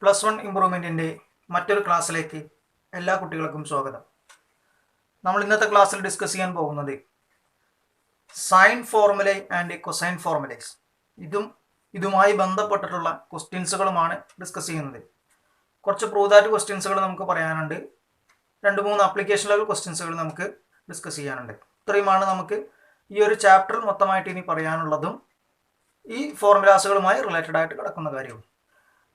+1 ഇംപ്രൂവ്മെൻറ്റിൻ്റെ മറ്റൊരു ക്ലാസ്സിലേക്ക് എല്ലാ കുട്ടികൾക്കും സ്വാഗതം. നമ്മൾ ഇന്നത്തെ ക്ലാസ്സിൽ ഡിസ്കസ് ചെയ്യാൻ പോകുന്നത് സൈൻ ഫോർമുലൈ ആൻഡ് കൊസൈൻ ഫോർമുലൈസ് ഇതുമായി ബന്ധപ്പെട്ടിട്ടുള്ള ക്വസ്റ്റ്യൻസുകളുമാണ് ഡിസ്കസ് ചെയ്യുന്നത്. കുറച്ച് പ്രൂവ് ദാറ്റ് ക്വസ്റ്റ്യൻസുകൾ നമുക്ക് പറയാനുണ്ട്. 2-3 ആപ്ലിക്കേഷൻ ലെവൽ ക്വസ്റ്റ്യൻസുകൾ നമുക്ക് ഡിസ്കസ് ചെയ്യാനുണ്ട്. ഇത്രയുമാണ് നമുക്ക് ഈ ഒരു ചാപ്റ്ററിൽ മൊത്തമായിട്ട് ഇനി പറയാനുള്ളതും ഈ ഫോർമുലാസുകളുമായി റിലേറ്റഡ് ആയിട്ട് കിടക്കുന്ന കാര്യവും.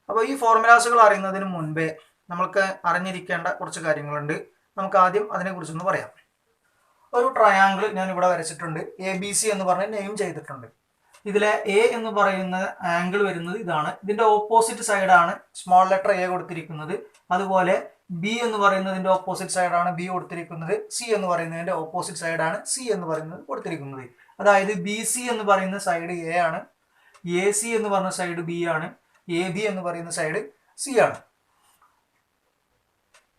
അപ്പോൾ ഈ ഫോർമുലാസുകൾ അറിയുന്നതിന് മുൻപേ നമുക്ക് അറിഞ്ഞിരിക്കേണ്ട കുറച്ച് കാര്യങ്ങളുണ്ട്. നമുക്ക് ആദ്യം അതിനെക്കുറിച്ചൊന്ന് പറയാം. ഒരു ട്രയാങ്കിൾ ഞാൻ ഇവിടെ വരച്ചിട്ടുണ്ട്. ABC എന്ന് പറഞ്ഞ് നെയിം ചെയ്തിട്ടുണ്ട്. ഇതിലെ A എന്ന് പറയുന്ന ആംഗിൾ വരുന്നത് ഇതാണ്. ഇതിൻ്റെ ഓപ്പോസിറ്റ് സൈഡാണ് സ്മോൾ ലെറ്റർ A കൊടുത്തിരിക്കുന്നത്. അതുപോലെ B എന്ന് പറയുന്നതിൻ്റെ ഓപ്പോസിറ്റ് സൈഡാണ് B കൊടുത്തിരിക്കുന്നത്. C എന്ന് പറയുന്നതിൻ്റെ ഓപ്പോസിറ്റ് സൈഡാണ് C എന്ന് പറയുന്നത് കൊടുത്തിരിക്കുന്നത്. അതായത് BC എന്ന് പറയുന്ന സൈഡ് A ആണ്, AC എന്ന് പറയുന്ന സൈഡ് B ആണ്, AB എന്ന് പറയുന്ന സൈഡ് C ആണ്.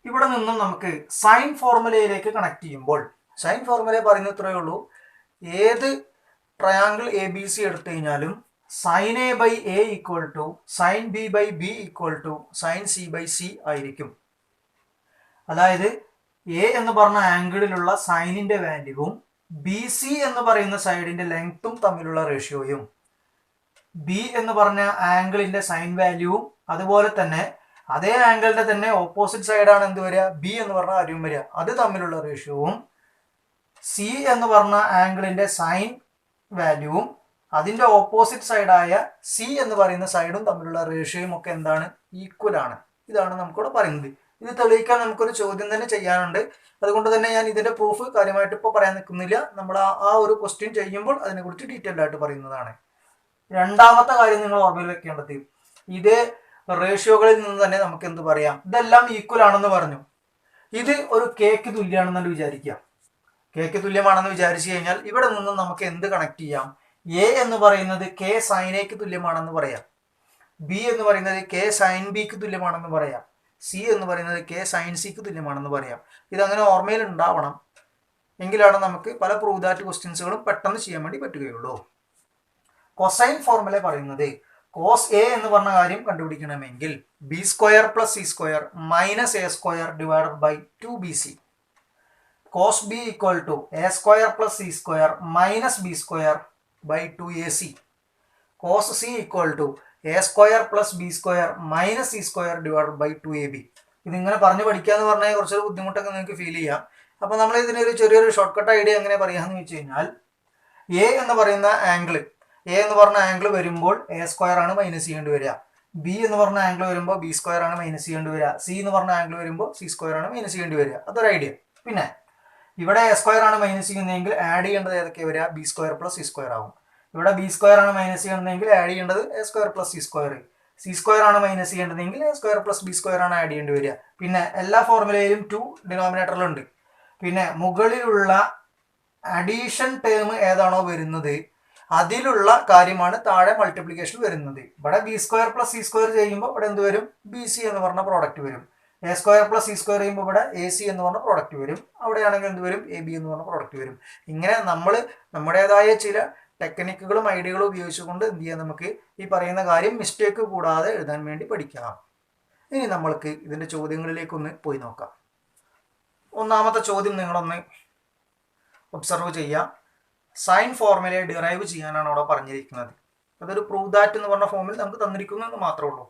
ഇവിടെ നിന്നും നമുക്ക് സൈൻ ഫോർമുലയിലേക്ക് കണക്ട് ചെയ്യുമ്പോൾ സൈൻ ഫോർമുല പറയുന്നത് ഇത്രയേ ഉള്ളൂ. ഏത് ട്രയാങ്കിൾ ABC എടുത്തു കഴിഞ്ഞാലും sine A by A equal to sine B by B equal to sine C by C ആയിരിക്കും. അതായത് A എന്ന് പറഞ്ഞ ആംഗിളിലുള്ള സൈനിന്റെ വാല്യൂവും BC എന്ന് പറയുന്ന സൈഡിന്റെ ലെങ്ത്തും തമ്മിലുള്ള റേഷ്യോയും B എന്ന് പറഞ്ഞ ആംഗിളിന്റെ സൈൻ വാല്യൂവും അതുപോലെ തന്നെ അതേ ആംഗിളിന്റെ തന്നെ ഓപ്പോസിറ്റ് സൈഡാണ് എന്ത് വരിക, B എന്ന് പറഞ്ഞ കാര്യവും വരിക, അത് തമ്മിലുള്ള റേഷ്യോവും C എന്ന് പറഞ്ഞ ആംഗിളിന്റെ സൈൻ വാല്യൂവും അതിന്റെ ഓപ്പോസിറ്റ് സൈഡായ C എന്ന് പറയുന്ന സൈഡും തമ്മിലുള്ള റേഷ്യോയും ഒക്കെ എന്താണ്, ഈക്വൽ ആണ്. ഇതാണ് നമുക്കിവിടെ പറയുന്നത്. ഇത് തെളിയിക്കാൻ നമുക്കൊരു ചോദ്യം തന്നെ ചെയ്യാനുണ്ട്. അതുകൊണ്ട് തന്നെ ഞാൻ ഇതിന്റെ പ്രൂഫ് കാര്യമായിട്ട് ഇപ്പോൾ പറയാൻ നിൽക്കുന്നില്ല. നമ്മൾ ആ ഒരു ക്വസ്റ്റ്യൻ ചെയ്യുമ്പോൾ അതിനെക്കുറിച്ച് ഡീറ്റെയിൽഡ് ആയിട്ട് പറയുന്നതാണ്. രണ്ടാമത്തെ കാര്യം നിങ്ങൾ ഓർമ്മയിൽ വെക്കേണ്ടത്, ഇതേ റേഷ്യോകളിൽ നിന്ന് തന്നെ നമുക്ക് എന്ത് പറയാം, ഇതെല്ലാം ഈക്വൽ ആണെന്ന് പറഞ്ഞു. ഇത് ഒരു കേക്ക് തുല്യമാണെന്നു വിചാരിക്കുക. കേക്ക് തുല്യമാണെന്ന് വിചാരിച്ചു കഴിഞ്ഞാൽ ഇവിടെ നിന്നും നമുക്ക് എന്ത് കണക്ട് ചെയ്യാം? A എന്ന് പറയുന്നത് K സൈൻ എക്ക് തുല്യമാണെന്ന് പറയാം, B എന്ന് പറയുന്നത് K സൈൻ ബിക്ക് തുല്യമാണെന്ന് പറയാം, C എന്ന് പറയുന്നത് K സൈൻ സിക്ക് തുല്യമാണെന്ന് പറയാം. ഇതങ്ങനെ ഓർമ്മയിൽ ഉണ്ടാവണം. എങ്കിലാണ് നമുക്ക് പല പ്രൂവ് ദാറ്റ് ക്വസ്റ്റ്യൻസുകളും പെട്ടെന്ന് ചെയ്യാൻ വേണ്ടി പറ്റുകയുള്ളൂ. കൊസൈൻ ഫോർമുല പറയുന്നത് കോസ് A എന്ന് പറഞ്ഞ കാര്യം കണ്ടുപിടിക്കണമെങ്കിൽ B² + C² - A² divided by 2BC. Cos B equal to A² + C² - B² by 2AC. Cos C equal to A² + B² - C² divided by 2AB. ഇതിങ്ങനെ പറഞ്ഞു പഠിക്കാന്ന് പറഞ്ഞാൽ കുറച്ചൊരു ബുദ്ധിമുട്ടൊക്കെ നിങ്ങൾക്ക് ഫീൽ ചെയ്യാം. അപ്പോൾ നമ്മൾ ഇതിനൊരു ചെറിയൊരു ഷോർട്ട് കട്ട് ഐഡിയ എങ്ങനെ പറയാമെന്ന് വെച്ച് കഴിഞ്ഞാൽ, A എന്ന് പറയുന്ന ആംഗിൾ വരുമ്പോൾ A² ആണ് മൈനസ് ചെയ്യേണ്ടി വരിക, B എന്ന് പറഞ്ഞ ആംഗിൾ വരുമ്പോൾ B² ആണ് മൈനസ് ചെയ്യേണ്ടി വരിക, C എന്ന് പറഞ്ഞ ആംഗിൾ വരുമ്പോൾ C² ആണ് മൈനസ് ചെയ്യേണ്ടി വരിക. അതൊരു ഐഡിയ. പിന്നെ ഇവിടെ A² ആണ് മൈനസ് ചെയ്യുന്നതെങ്കിൽ ആഡ് ചെയ്യേണ്ടത് ഏതൊക്കെ വരിക, B² + C² ആവും. ഇവിടെ B² ആണ് മൈനസ് ചെയ്യുന്നതെങ്കിൽ ആഡ് ചെയ്യേണ്ടത് A² + C². C² ആണ് മൈനസ് ചെയ്യേണ്ടതെങ്കിൽ A² + B² ആണ് ആഡ് ചെയ്യേണ്ടി വരിക. പിന്നെ എല്ലാ ഫോർമുലയിലും 2 ഡിനോമിനേറ്ററിലുണ്ട്. പിന്നെ മുകളിലുള്ള അഡീഷൻ ടേം ഏതാണോ വരുന്നത് അതിലുള്ള കാര്യമാണ് താഴെ മൾട്ടിപ്ലിക്കേഷൻ വരുന്നത്. ഇവിടെ B² + C² ചെയ്യുമ്പോൾ ഇവിടെ എന്ത് വരും, BC എന്ന് പറഞ്ഞ പ്രോഡക്റ്റ് വരും. A² + C² ചെയ്യുമ്പോൾ ഇവിടെ AC എന്ന് പറഞ്ഞ പ്രോഡക്റ്റ് വരും. അവിടെയാണെങ്കിൽ എന്ത് വരും, AB എന്ന് പറഞ്ഞ പ്രോഡക്റ്റ് വരും. ഇങ്ങനെ നമ്മൾ നമ്മുടേതായ ചില ടെക്നിക്കുകളും ഐഡിയകളും ഉപയോഗിച്ചുകൊണ്ട് എന്ത് ചെയ്യാം, നമുക്ക് ഈ പറയുന്ന കാര്യം മിസ്റ്റേക്ക് കൂടാതെ എഴുതാൻ വേണ്ടി പഠിക്കാം. ഇനി നമ്മൾക്ക് ഇതിൻ്റെ ചോദ്യങ്ങളിലേക്കൊന്ന് പോയി നോക്കാം. ഒന്നാമത്തെ ചോദ്യം നിങ്ങളൊന്ന് ഒബ്സർവ് ചെയ്യാം. സൈൻ ഫോർമുലയെ ഡിറൈവ് ചെയ്യാനാണ് അവിടെ പറഞ്ഞിരിക്കുന്നത്. അതൊരു പ്രൂവ് ദാറ്റ് എന്ന് പറഞ്ഞ ഫോമിൽ നമുക്ക് തന്നിരിക്കുന്നു എന്ന് മാത്രമേ ഉള്ളൂ.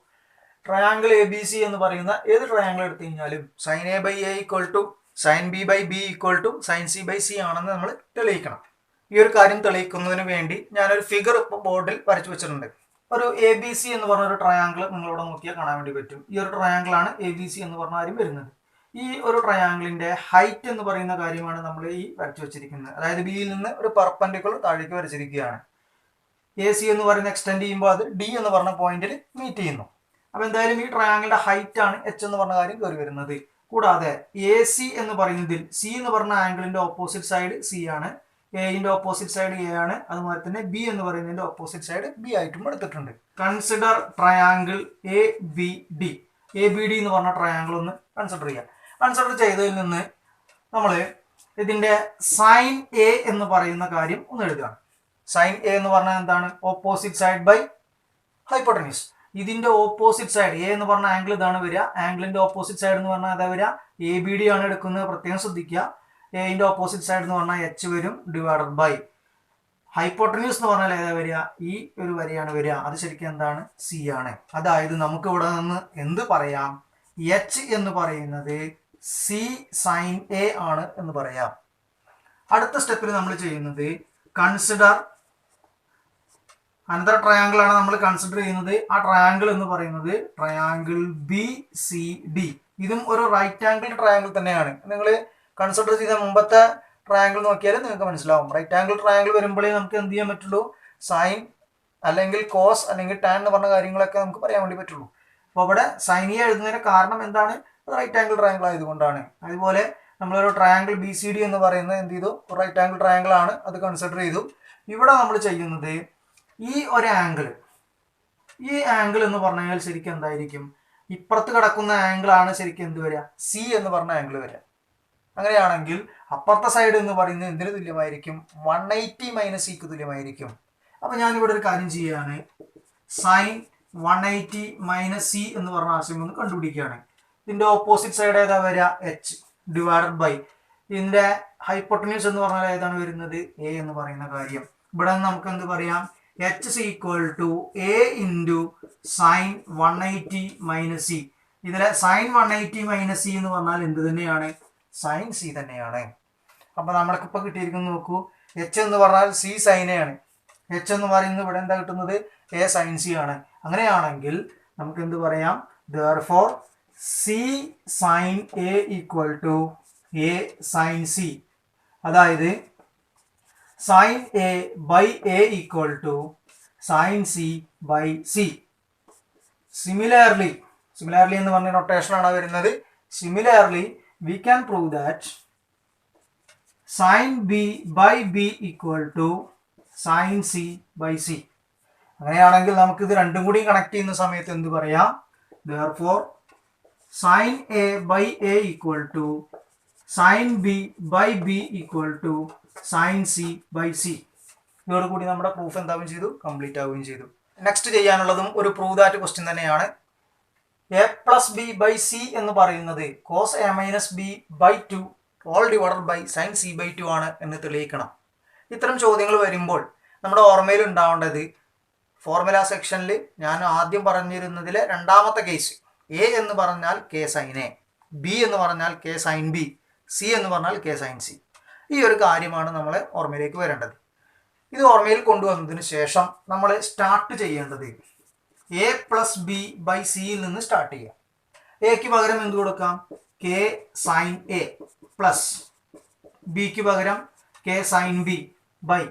ട്രയാങ്കിൾ ABC എന്ന് പറയുന്ന ഏത് ട്രയാങ്കിൾ എടുത്തു കഴിഞ്ഞാലും sine A by A equal to sine B by B equal to sine C by C ആണെന്ന് നമ്മൾ തെളിയിക്കണം. ഈ ഒരു കാര്യം തെളിയിക്കുന്നതിന് വേണ്ടി ഞാനൊരു ഫിഗർ ബോർഡിൽ വരച്ചു വെച്ചിട്ടുണ്ട്. ഒരു ABC എന്ന് പറഞ്ഞൊരു ട്രയാങ്കിൾ നിങ്ങളിവിടെ നോക്കിയാൽ കാണാൻ വേണ്ടി പറ്റും. ഈ ഒരു ട്രയാങ്കിളാണ് ABC എന്ന് പറഞ്ഞ കാര്യം വരുന്നത്. ഈ ഒരു ട്രയാങ്കിളിന്റെ ഹൈറ്റ് എന്ന് പറയുന്ന കാര്യമാണ് നമ്മൾ ഈ വരച്ചു വെച്ചിരിക്കുന്നത്. അതായത് ബിയിൽ നിന്ന് ഒരു പെർപെൻഡിക്കുലർ താഴേക്ക് വരച്ചിരിക്കുകയാണ്. AC എന്ന് പറയുന്ന എക്സ്റ്റെൻഡ് ചെയ്യുമ്പോൾ അത് D എന്ന് പറഞ്ഞ പോയിന്റിൽ മീറ്റ് ചെയ്യുന്നു. അപ്പോൾ എന്തായാലും ഈ ട്രയാങ്കിളിന്റെ ഹൈറ്റ് ആണ് H എന്ന് പറഞ്ഞ കാര്യം കയറി വരുന്നത്. കൂടാതെ AC എന്ന് പറയുന്നതിൽ C എന്ന് പറഞ്ഞ ആംഗിളിന്റെ ഓപ്പോസിറ്റ് സൈഡ് C ആണ്, Aന്റെ ഓപ്പോസിറ്റ് സൈഡ് A ആണ്, അതുപോലെ തന്നെ B എന്ന് പറയുന്നതിന്റെ ഓപ്പോസിറ്റ് സൈഡ് B ആയിട്ടും എടുത്തിട്ടുണ്ട്. Consider triangle ABD. ABD എന്ന് പറഞ്ഞ ട്രയാങ്കിൾ ഒന്ന് കൺസിഡർ ചെയ്യാം. കൺസിഡർ ചെയ്തതിൽ നിന്ന് നമ്മൾ ഇതിന്റെ സൈൻ A എന്ന് പറയുന്ന കാര്യം ഒന്ന് എഴുതുകയാണ്. സൈൻ A എന്ന് പറഞ്ഞാൽ എന്താണ്, ഓപ്പോസിറ്റ് സൈഡ് ബൈ ഹൈപ്പോട്ടനീസ്. ഇതിന്റെ ഓപ്പോസിറ്റ് സൈഡ് എ എന്ന് പറഞ്ഞ ആംഗിൾ ഇതാണ് വരിക. ആംഗിളിന്റെ ഓപ്പോസിറ്റ് സൈഡ് എന്ന് പറഞ്ഞാൽ അതാ വരിക ABD ആണ് എടുക്കുന്നത്, പ്രത്യേകം ശ്രദ്ധിക്കുക. എന്റെ ഓപ്പോസിറ്റ് സൈഡ് എന്ന് പറഞ്ഞാൽ H വരും ഡിവൈഡഡ് ബൈ ഹൈപ്പോട്ടന്യൂസ് എന്ന് പറഞ്ഞാൽ ഏതാ വരിക, ഈ ഒരു വരിയാണ് വരിക. അത് ശരിക്കും എന്താണ്, C ആണ്. അതായത് നമുക്ക് ഇവിടെ നിന്ന് എന്ത് പറയാം, H എന്ന് പറയുന്നത് C sin A ആണ് എന്ന് പറയാം. അടുത്ത സ്റ്റെപ്പിൽ നമ്മൾ ചെയ്യുന്നത് കൺസിഡർ അനന്തര ട്രയാങ്കിൾ ആണ് നമ്മൾ കൺസിഡർ ചെയ്യുന്നത്. ആ ട്രയാങ്കിൾ എന്ന് പറയുന്നത് ട്രയാങ്കിൾ BCD. ഇതും ഒരു റൈറ്റ് ആംഗിൾ ട്രയാങ്കിൾ തന്നെയാണ്. നിങ്ങൾ കൺസിഡർ ചെയ്ത മുമ്പത്തെ ട്രയാങ്കിൾ നോക്കിയാൽ നിങ്ങൾക്ക് മനസ്സിലാവും. റൈറ്റ് ആംഗിൾ ട്രയാങ്കിൾ വരുമ്പോഴേ നമുക്ക് എന്ത് ചെയ്യാൻ പറ്റുള്ളൂ, സൈൻ അല്ലെങ്കിൽ കോസ് അല്ലെങ്കിൽ ടാൻ എന്ന് പറഞ്ഞ കാര്യങ്ങളൊക്കെ നമുക്ക് പറയാൻ വേണ്ടി പറ്റുള്ളൂ. അപ്പോൾ ഇവിടെ സൈൻ എ എഴുതുന്നതിന് കാരണം എന്താണ്, റൈറ്റ് ആംഗിൾ ട്രയാങ്കിൾ ആയതുകൊണ്ടാണ്. അതുപോലെ നമ്മളൊരു ട്രയാങ്കിൾ BCD എന്ന് പറയുന്നത് എന്ത് ചെയ്തു, റൈറ്റ് ആംഗിൾ ട്രയാങ്കിൾ ആണ്, അത് കൺസിഡർ ചെയ്തു. ഇവിടെ നമ്മൾ ചെയ്യുന്നത് ഈ ഒരു ആംഗിൾ, ഈ ആംഗിൾ എന്ന് പറഞ്ഞു കഴിഞ്ഞാൽ ശരിക്കും എന്തായിരിക്കും, ഇപ്പുറത്ത് കിടക്കുന്ന ആംഗിൾ ആണ് ശരിക്കും എന്ത് വരിക, C എന്ന് പറഞ്ഞ ആംഗിൾ വരിക. അങ്ങനെയാണെങ്കിൽ അപ്പുറത്തെ സൈഡ് എന്ന് പറയുന്നത് എന്തിന് തുല്യമായിരിക്കും, 180 - Cക്ക് തുല്യമായിരിക്കും. അപ്പൊ ഞാനിവിടെ ഒരു കാര്യം ചെയ്യുകയാണ്, സൈൻ 180 - C എന്ന് പറഞ്ഞ ആശയം ഒന്ന് കണ്ടുപിടിക്കുകയാണ്. ഇതിന്റെ ഓപ്പോസിറ്റ് സൈഡ് ഏതാ വരിക, H ഡിവൈഡഡ് ബൈ ഇതിന്റെ ഹൈപ്പോട്ടന്യൂസ് എന്ന് പറഞ്ഞാൽ ഏതാണ് വരുന്നത്, A എന്ന് പറയുന്ന കാര്യം. ഇവിടെ നമുക്ക് എന്ത് പറയാം, H is equal to A into sin 180 - C. ഇതിലെ sin 180 - C എന്ന് പറഞ്ഞാൽ എന്ത് തന്നെയാണ്, സൈൻ C തന്നെയാണ്. അപ്പൊ നമ്മൾക്ക് ഇപ്പൊ കിട്ടിയിരിക്കുന്നത് നോക്കൂ, H എന്ന് പറഞ്ഞാൽ C sin A ആണ്. H എന്ന് പറയുന്നത് ഇവിടെ എന്താ കിട്ടുന്നത്, A sin C ആണ്. അങ്ങനെയാണെങ്കിൽ നമുക്ക് എന്ത് പറയാം, therefore C sin A equal to A sin C. അതായത് sin A by A equal to sin C by C. Similarly എന്ന് പറഞ്ഞ നൊട്ടേഷൻ ആണ് വരുന്നത്. Similarly we can prove that sin B by B equal to sin C by C. അങ്ങനെയാണെങ്കിൽ നമുക്ക് ഇത് രണ്ടും കൂടി കണക്ട് ചെയ്യുന്ന സമയത്ത് എന്ത് പറയാം, therefore sin A by A equal to sin B by B equal to sin C by C. ഇതോടുകൂടി നമ്മുടെ പ്രൂഫ് എന്താവുകയും ചെയ്തു, കംപ്ലീറ്റ് ആവുകയും ചെയ്തു. നെക്സ്റ്റ് ചെയ്യാനുള്ളതും ഒരു പ്രൂവ് ദാറ്റ് ക്വസ്റ്റ്യൻ തന്നെയാണ്. A plus B by C എന്ന് പറയുന്നത് cos A minus B by 2 all divided by sin C by 2 ആണ് എന്ന് തെളിയിക്കണം. ഇത്തരം ചോദ്യങ്ങൾ വരുമ്പോൾ നമ്മുടെ ഓർമ്മയിൽ ഉണ്ടാവേണ്ടത്, ഫോർമുല സെക്ഷനിൽ ഞാൻ ആദ്യം പറഞ്ഞിരുന്നതിലെ രണ്ടാമത്തെ കേസ്, A എന്ന് പറഞ്ഞാൽ K sin A, B എന്ന് പറഞ്ഞാൽ K sin B, C എന്ന് പറഞ്ഞാൽ K sin C. ഈ ഒരു കാര്യമാണ് നമ്മളെ ഓർമ്മയിലേക്ക് വരേണ്ടത്. ഇത് ഓർമ്മയിൽ കൊണ്ടുവന്നതിന് ശേഷം നമ്മൾ സ്റ്റാർട്ട് ചെയ്യേണ്ടത് A plus B by Cയിൽ നിന്ന് സ്റ്റാർട്ട് ചെയ്യാം. എക്ക് പകരം എന്ത് കൊടുക്കാം, K sin A പ്ലസ് ബിക്ക് പകരം K sin B ബൈ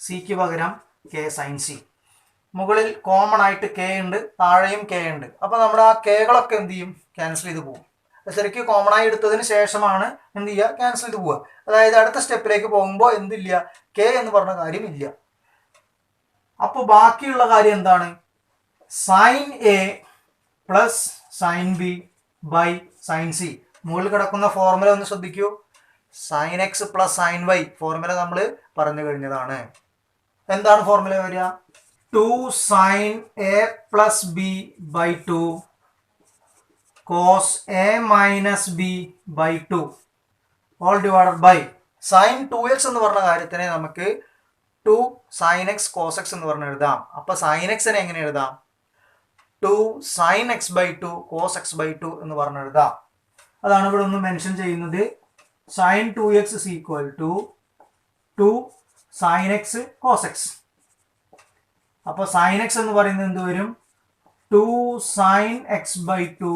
സിക്ക് പകരം K sin C. മുകളിൽ കോമൺ ആയിട്ട് K ഉണ്ട്, താഴെയും K ഉണ്ട്. അപ്പോൾ നമ്മുടെ ആ Kകളൊക്കെ എന്ത് ചെയ്യും, ക്യാൻസൽ ചെയ്ത് പോകും. ശരിക്കും കോമൺ ആയി എടുത്തതിന് ശേഷമാണ് എന്ത് ചെയ്യുക, ക്യാൻസൽ ചെയ്ത് പോവുക. അതായത് അടുത്ത സ്റ്റെപ്പിലേക്ക് പോകുമ്പോൾ എന്തില്ല, K എന്ന് പറഞ്ഞ കാര്യം ഇല്ല. അപ്പോൾ ബാക്കിയുള്ള കാര്യം എന്താണ്, sin A plus sin B by sin C. മുകളിൽ കിടക്കുന്ന ഫോർമുല ഒന്ന് ശ്രദ്ധിക്കൂ, sin X plus sin Y formula നമ്മൾ പറഞ്ഞു കഴിഞ്ഞതാണ്. എന്താണ് ഫോർമുല വരിക, 2 sin A plus B by 2 cos A minus B by 2 all divided by sin 2x എന്ന് പറഞ്ഞ കാര്യത്തിനെ നമുക്ക് 2 sin x cos x എന്ന് പറഞ്ഞ് എഴുതാം. അപ്പൊ sin x നെ എങ്ങനെ എഴുതാം, 2 sin x by 2 cos x by 2 എന്ന് പറഞ്ഞ് എഴുതാം. അതാണ് ഇവിടെ ഒന്ന് മെൻഷൻ ചെയ്യുന്നത്. sin 2x is equal to 2 sin x cos x. അപ്പോൾ sin x എന്ന് പറയുന്നത് എന്ത് വരും, 2 sin x by 2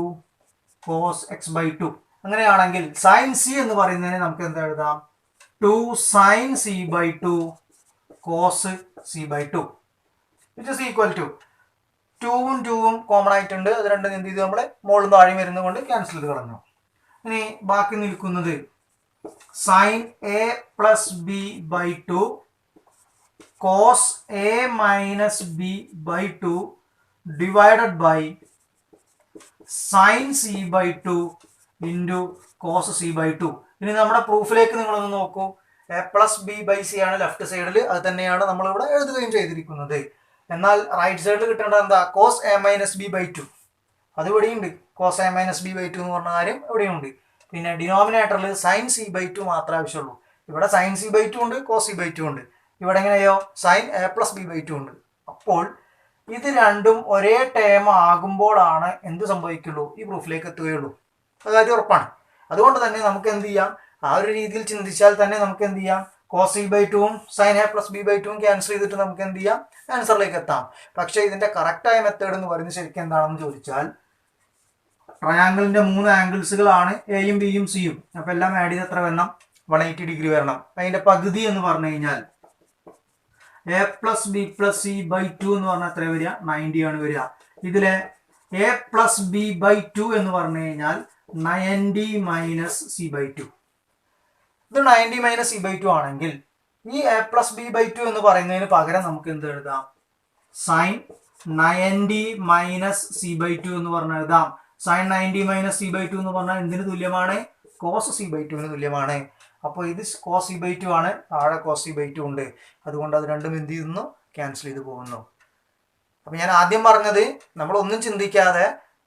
cos x by 2. അങ്ങനെയാണെങ്കിൽ sin C എന്ന് പറയുന്നതിനെ നമുക്ക് എന്താ എഴുതാം, 2 sin C by 2 cos C by 2 which is equal to 2ഉം 2ഉം കോമൺ ആയിട്ടുണ്ട്. അത് രണ്ടും എന്ത് ചെയ്തു, നമ്മളെ മുകളിൽ നിന്ന് താഴെ വരുന്നത് കൊണ്ട് ക്യാൻസൽ ചെയ്ത് കളഞ്ഞു. ഇനി ബാക്കി നിൽക്കുന്നത് sin A plus B by 2 cos A minus B by 2 divided by sin C by 2 into cos C by 2. ഇനി നമ്മുടെ പ്രൂഫിലേക്ക് നിങ്ങളൊന്ന് നോക്കൂ, A plus B by C ആണ് ലെഫ്റ്റ് സൈഡിൽ, അത് തന്നെയാണ് നമ്മളിവിടെ എഴുതുകയും ചെയ്തിരിക്കുന്നത്. എന്നാൽ റൈറ്റ് സൈഡിൽ കിട്ടേണ്ടത് എന്താ? Cos A minus B by two. അത് ഇവിടെയുണ്ട്. Cos A minus B by two എന്ന് പറഞ്ഞ കാര്യം ഇവിടെയുണ്ട്. പിന്നെ ഡിനോമിനേറ്ററിൽ സൈൻ സി ബൈ ടു മാത്രമേ ആവശ്യമുള്ളൂ. ഇവിടെ സൈൻ സി ബൈ ടു ഉണ്ട്, കോസ് സി ബൈ ടു ഉണ്ട്. ഇവിടെ എങ്ങനെയോ sine A plus B by two ഉണ്ട്. അപ്പോൾ ഇത് രണ്ടും ഒരേ ടേം ആകുമ്പോഴാണ് എന്ത് സംഭവിക്കുള്ളൂ? ഈ പ്രൂഫിലേക്ക് എത്തുകയുള്ളൂ. അത് കാര്യം ഉറപ്പാണ്. അതുകൊണ്ട് തന്നെ നമുക്ക് എന്ത് ചെയ്യാം? ആ ഒരു രീതിയിൽ ചിന്തിച്ചാൽ തന്നെ നമുക്ക് എന്ത് ചെയ്യാം? കോസ് സി ബൈ ടുവും sine A plus B by ടുവും ക്യാൻസൽ ചെയ്തിട്ട് നമുക്ക് എന്ത് ചെയ്യാം? ആൻസറിലേക്ക് എത്താം. പക്ഷേ ഇതിന്റെ കറക്റ്റായ മെത്തേഡ് എന്ന് പറയുന്നത് ശരിക്കും എന്താണെന്ന് ചോദിച്ചാൽ, ട്രയാങ്കിളിന്റെ 3 ആംഗിൾസുകളാണ് എയും ബിയും സിയും. അപ്പൊ എല്ലാം ആഡ് ചെയ്ത് എത്ര വരണം? 180 ഡിഗ്രി വരണം. അതിന്റെ പകുതി എന്ന് പറഞ്ഞു കഴിഞ്ഞാൽ A plus B plus C by two എന്ന് പറഞ്ഞാൽ എത്ര വരിക? 90 ആണ് വരിക. ഇതിലെ A plus B by two എന്ന് പറഞ്ഞു കഴിഞ്ഞാൽ 90 മൈനസ് സി ബൈ ടു. ഇത് 90 മൈനസ് സി ബൈ ടു ആണെങ്കിൽ ഈ A plus B by two എന്ന് പറയുന്നതിന് പകരം നമുക്ക് എന്ത് എഴുതാം? Sine 90 minus C by two എന്ന് പറഞ്ഞ് എഴുതാം. Sine 90 minus C by two എന്ന് പറഞ്ഞാൽ എന്തിന് തുല്യമാണ്? കോസ് സി ബൈ ടുവിന് തുല്യമാണ്. അപ്പോൾ ഇത് കോസ് സി ബൈ ടു ആണ്, താഴെ കോസ് സി ബൈ ടു ഉണ്ട്. അതുകൊണ്ട് അത് രണ്ടും എന്ത് ചെയ്യുന്നു? ക്യാൻസൽ ചെയ്ത് പോകുന്നു. അപ്പം ഞാൻ ആദ്യം പറഞ്ഞത് നമ്മളൊന്നും ചിന്തിക്കാതെ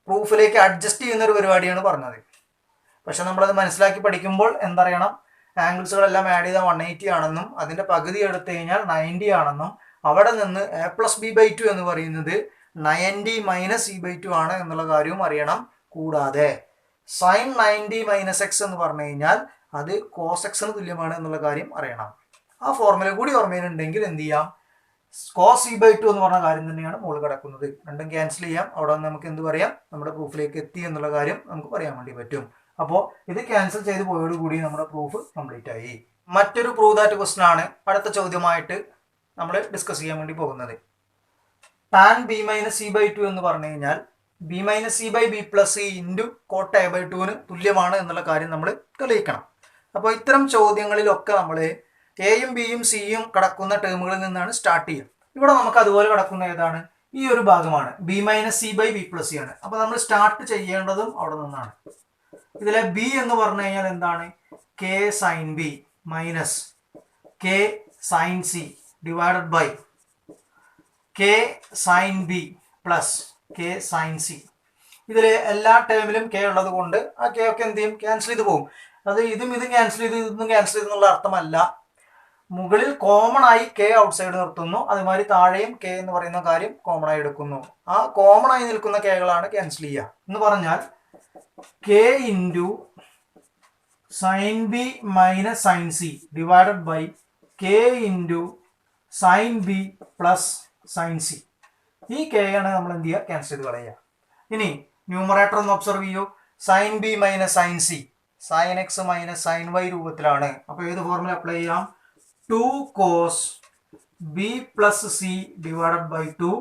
പ്രൂഫിലേക്ക് അഡ്ജസ്റ്റ് ചെയ്യുന്ന ഒരു പരിപാടിയാണ് പറഞ്ഞത്. പക്ഷെ നമ്മളത് മനസ്സിലാക്കി പഠിക്കുമ്പോൾ എന്തറിയണം? ആംഗിൾസുകളെല്ലാം ആഡ് ചെയ്താൽ 180 ആണെന്നും അതിൻ്റെ പകുതി എടുത്തു കഴിഞ്ഞാൽ 90 ആണെന്നും അവിടെ നിന്ന് A plus B by two എന്ന് പറയുന്നത് 90 മൈനസ് സി ബൈ ടു ആണ് എന്നുള്ള കാര്യവും അറിയണം. കൂടാതെ സൈൻ 90 മൈനസ് എക്സ് എന്ന് പറഞ്ഞു കഴിഞ്ഞാൽ അത് കോസ് എക്സിന് തുല്യമാണ് എന്നുള്ള കാര്യം അറിയണം. ആ ഫോർമുല കൂടി ഓർമ്മയിലുണ്ടെങ്കിൽ എന്ത് ചെയ്യാം? കോസ് സി ബൈ ടു എന്ന് പറഞ്ഞ കാര്യം തന്നെയാണ് മുകളിൽ കിടക്കുന്നത്. രണ്ടും ക്യാൻസൽ ചെയ്യാം. അവിടെ നിന്ന് നമുക്ക് എന്ത് പറയാം? നമ്മുടെ പ്രൂഫിലേക്ക് എത്തി എന്നുള്ള കാര്യം നമുക്ക് പറയാൻ വേണ്ടി പറ്റും. അപ്പോൾ ഇത് ക്യാൻസൽ ചെയ്ത് പോയോടുകൂടി നമ്മുടെ പ്രൂഫ് കംപ്ലീറ്റ് ആയി. മറ്റൊരു പ്രൂവ് ദാറ്റ് ക്വസ്റ്റൻ ആണ് അടുത്ത ചോദ്യമായിട്ട് നമ്മൾ ഡിസ്കസ് ചെയ്യാൻ വേണ്ടി പോകുന്നത്. Tan B minus C by two എന്ന് പറഞ്ഞു കഴിഞ്ഞാൽ B minus C by B plus C into cot A by ടുവിന് തുല്യമാണ് എന്നുള്ള കാര്യം നമ്മൾ തെളിയിക്കണം. അപ്പോൾ ഇത്തരം ചോദ്യങ്ങളിലൊക്കെ നമ്മൾ എയും ബിയും സിയും കിടക്കുന്ന ടേമുകളിൽ നിന്നാണ് സ്റ്റാർട്ട് ചെയ്യുക. ഇവിടെ നമുക്ക് അതുപോലെ കിടക്കുന്ന ഏതാണ്? ഈ ഒരു ഭാഗമാണ്. B minus C by B plus C ആണ്. അപ്പോൾ നമ്മൾ സ്റ്റാർട്ട് ചെയ്യേണ്ടതും അവിടെ നിന്നാണ്. ഇതിലെ ബി എന്ന് പറഞ്ഞു കഴിഞ്ഞാൽ എന്താണ്? K sine B minus K sine C divided by K sine B plus K sine C. ഇതിൽ എല്ലാ ടേമിലും കെ ഉള്ളത് കൊണ്ട് ആ കെ ഒക്കെ എന്ത് ചെയ്യും? ക്യാൻസൽ ചെയ്ത് പോകും. അത് ഇതും ക്യാൻസൽ ചെയ്ത് ഇതൊന്നും ക്യാൻസൽ ചെയ്തെന്നുള്ള അർത്ഥമല്ല. മുകളിൽ കോമൺ ആയി കെ ഔട്ട്സൈഡ് നിർത്തുന്നു, അതുമാതിരി താഴെയും കെ എന്ന് പറയുന്ന കാര്യം കോമൺ ആയി എടുക്കുന്നു. ആ കോമൺ ആയി നിൽക്കുന്ന കെകളാണ് ക്യാൻസൽ ചെയ്യുക. എന്ന് പറഞ്ഞാൽ K into sine B minus sine C divided by K into sine B plus sine C. ഈ കെ ആണ് നമ്മൾ എന്ത് ചെയ്യുക? ക്യാൻസൽ ചെയ്ത് കളയുക. ഇനി ന്യൂമറേറ്റർ ഒന്ന് ഒബ്സർവ് ചെയ്യൂ. Sine B minus sine C sine X minus sine Y രൂപത്തിലാണ്. അപ്പോൾ ഏത് ഫോർമുല അപ്ലൈ ചെയ്യാം? 2 cos B plus C divided by 2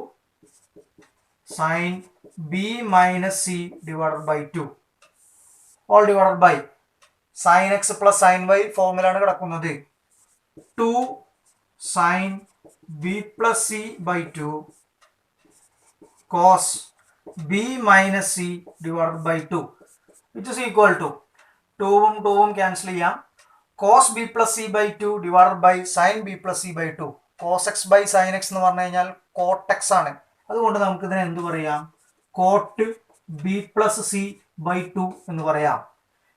sine B minus C divided by 2 all divided by sine X plus sine Y ഫോർമുലയാണ് കിടക്കുന്നത്. 2 sine B plus C by 2 cos B minus C divided by 2 which is equal to 2ഉം 2ഉം cancel ചെയ്യാം. Cos B plus C by 2 divided by sine B plus C by 2. Cos x by sine x എന്ന് പറഞ്ഞു കഴിഞ്ഞാൽ coat X ആണ്. അതുകൊണ്ട് നമുക്ക് ഇതിനെ എന്ത് പറയാം? Cot B plus C by 2 എന്ന് പറയാം.